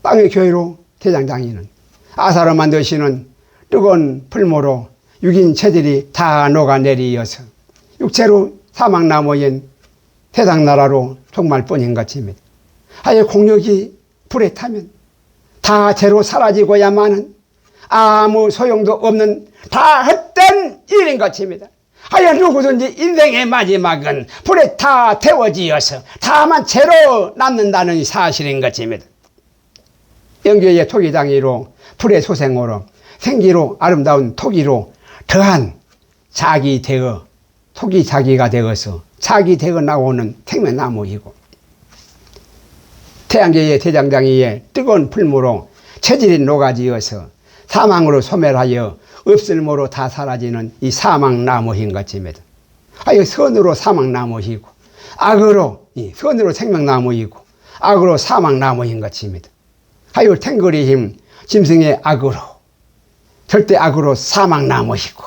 땅의 교회로 대장장이는 아사로 만드시는 뜨거운 풀모로 육인 체들이 다 녹아내리어서 육체로 사막나무인 세상나라로 종말 뿐인 것입니다. 하여 공력이 불에 타면 다 재로 사라지고야만은 아무 소용도 없는 다 헛된 일인 것입니다. 하여 누구든지 인생의 마지막은 불에 다 태워지어서 다만 재로 남는다는 사실인 것입니다. 영계의 토기장이로 불의 소생으로 생기로 아름다운 토기로 더한 자기 되어 토기 자기가 되어서 자기 되어 나오는 생명나무이고 태양계의 대장장이의 뜨거운 풀무로 체질이 녹아지어서 사망으로 소멸하여 없을모로 다 사라지는 이 사막나무인 것입니다. 하여 선으로 사막나무이고 악으로 선으로 생명나무이고 악으로 사막나무인 것입니다. 하여 탱거리 힘 짐승의 악으로 절대 악으로 사막나무이고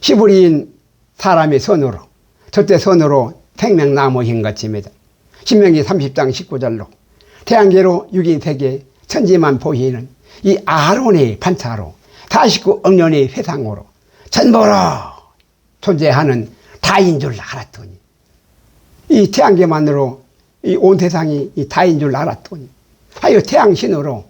히브리인 사람의 선으로 절대 선으로 생명나무인 것입니다. 신명기 30장 19절로 태양계로 육인 세계 천지만 보이는 이 아론의 반차로 49억 년의 회상으로 전부로 존재하는 다인 줄 알았더니 이 태양계만으로 이 온 세상이 이 다인 줄 알았더니 하여 태양신으로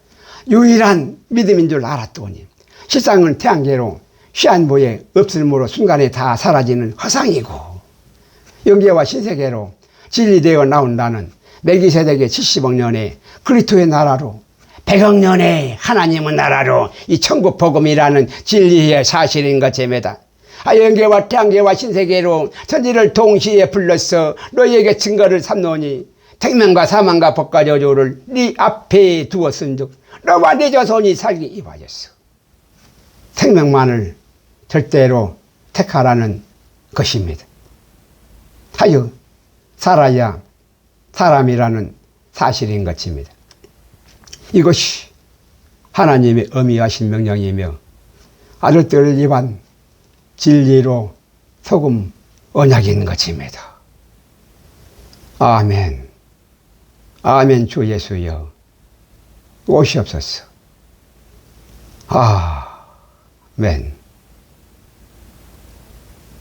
유일한 믿음인 줄 알았더니 실상은 태양계로 시한부에 없을모로 순간에 다 사라지는 허상이고 영계와 신세계로 진리되어 나온다는 멜기세덱의 70억 년의 그리스도의 나라로 100억 년의 하나님의 나라로 이 천국 복음이라는 진리의 사실인 것입니다. 영계와 태양계와 신세계로 천지를 동시에 불러서 너희에게 증거를 삼노니 생명과 사망과 법과 저주를 네 앞에 두었은즉 너와 네 자손이 살기 입하였어. 생명만을 절대로 택하라는 것입니다. 하여 살아야 사람이라는 사실인 것입니다. 이것이 하나님의 엄미하신 명령이며 아들들을 위한 진리로 소금 언약인 것입니다. 아멘. 아멘. 주 예수여 오시옵소서. 아멘.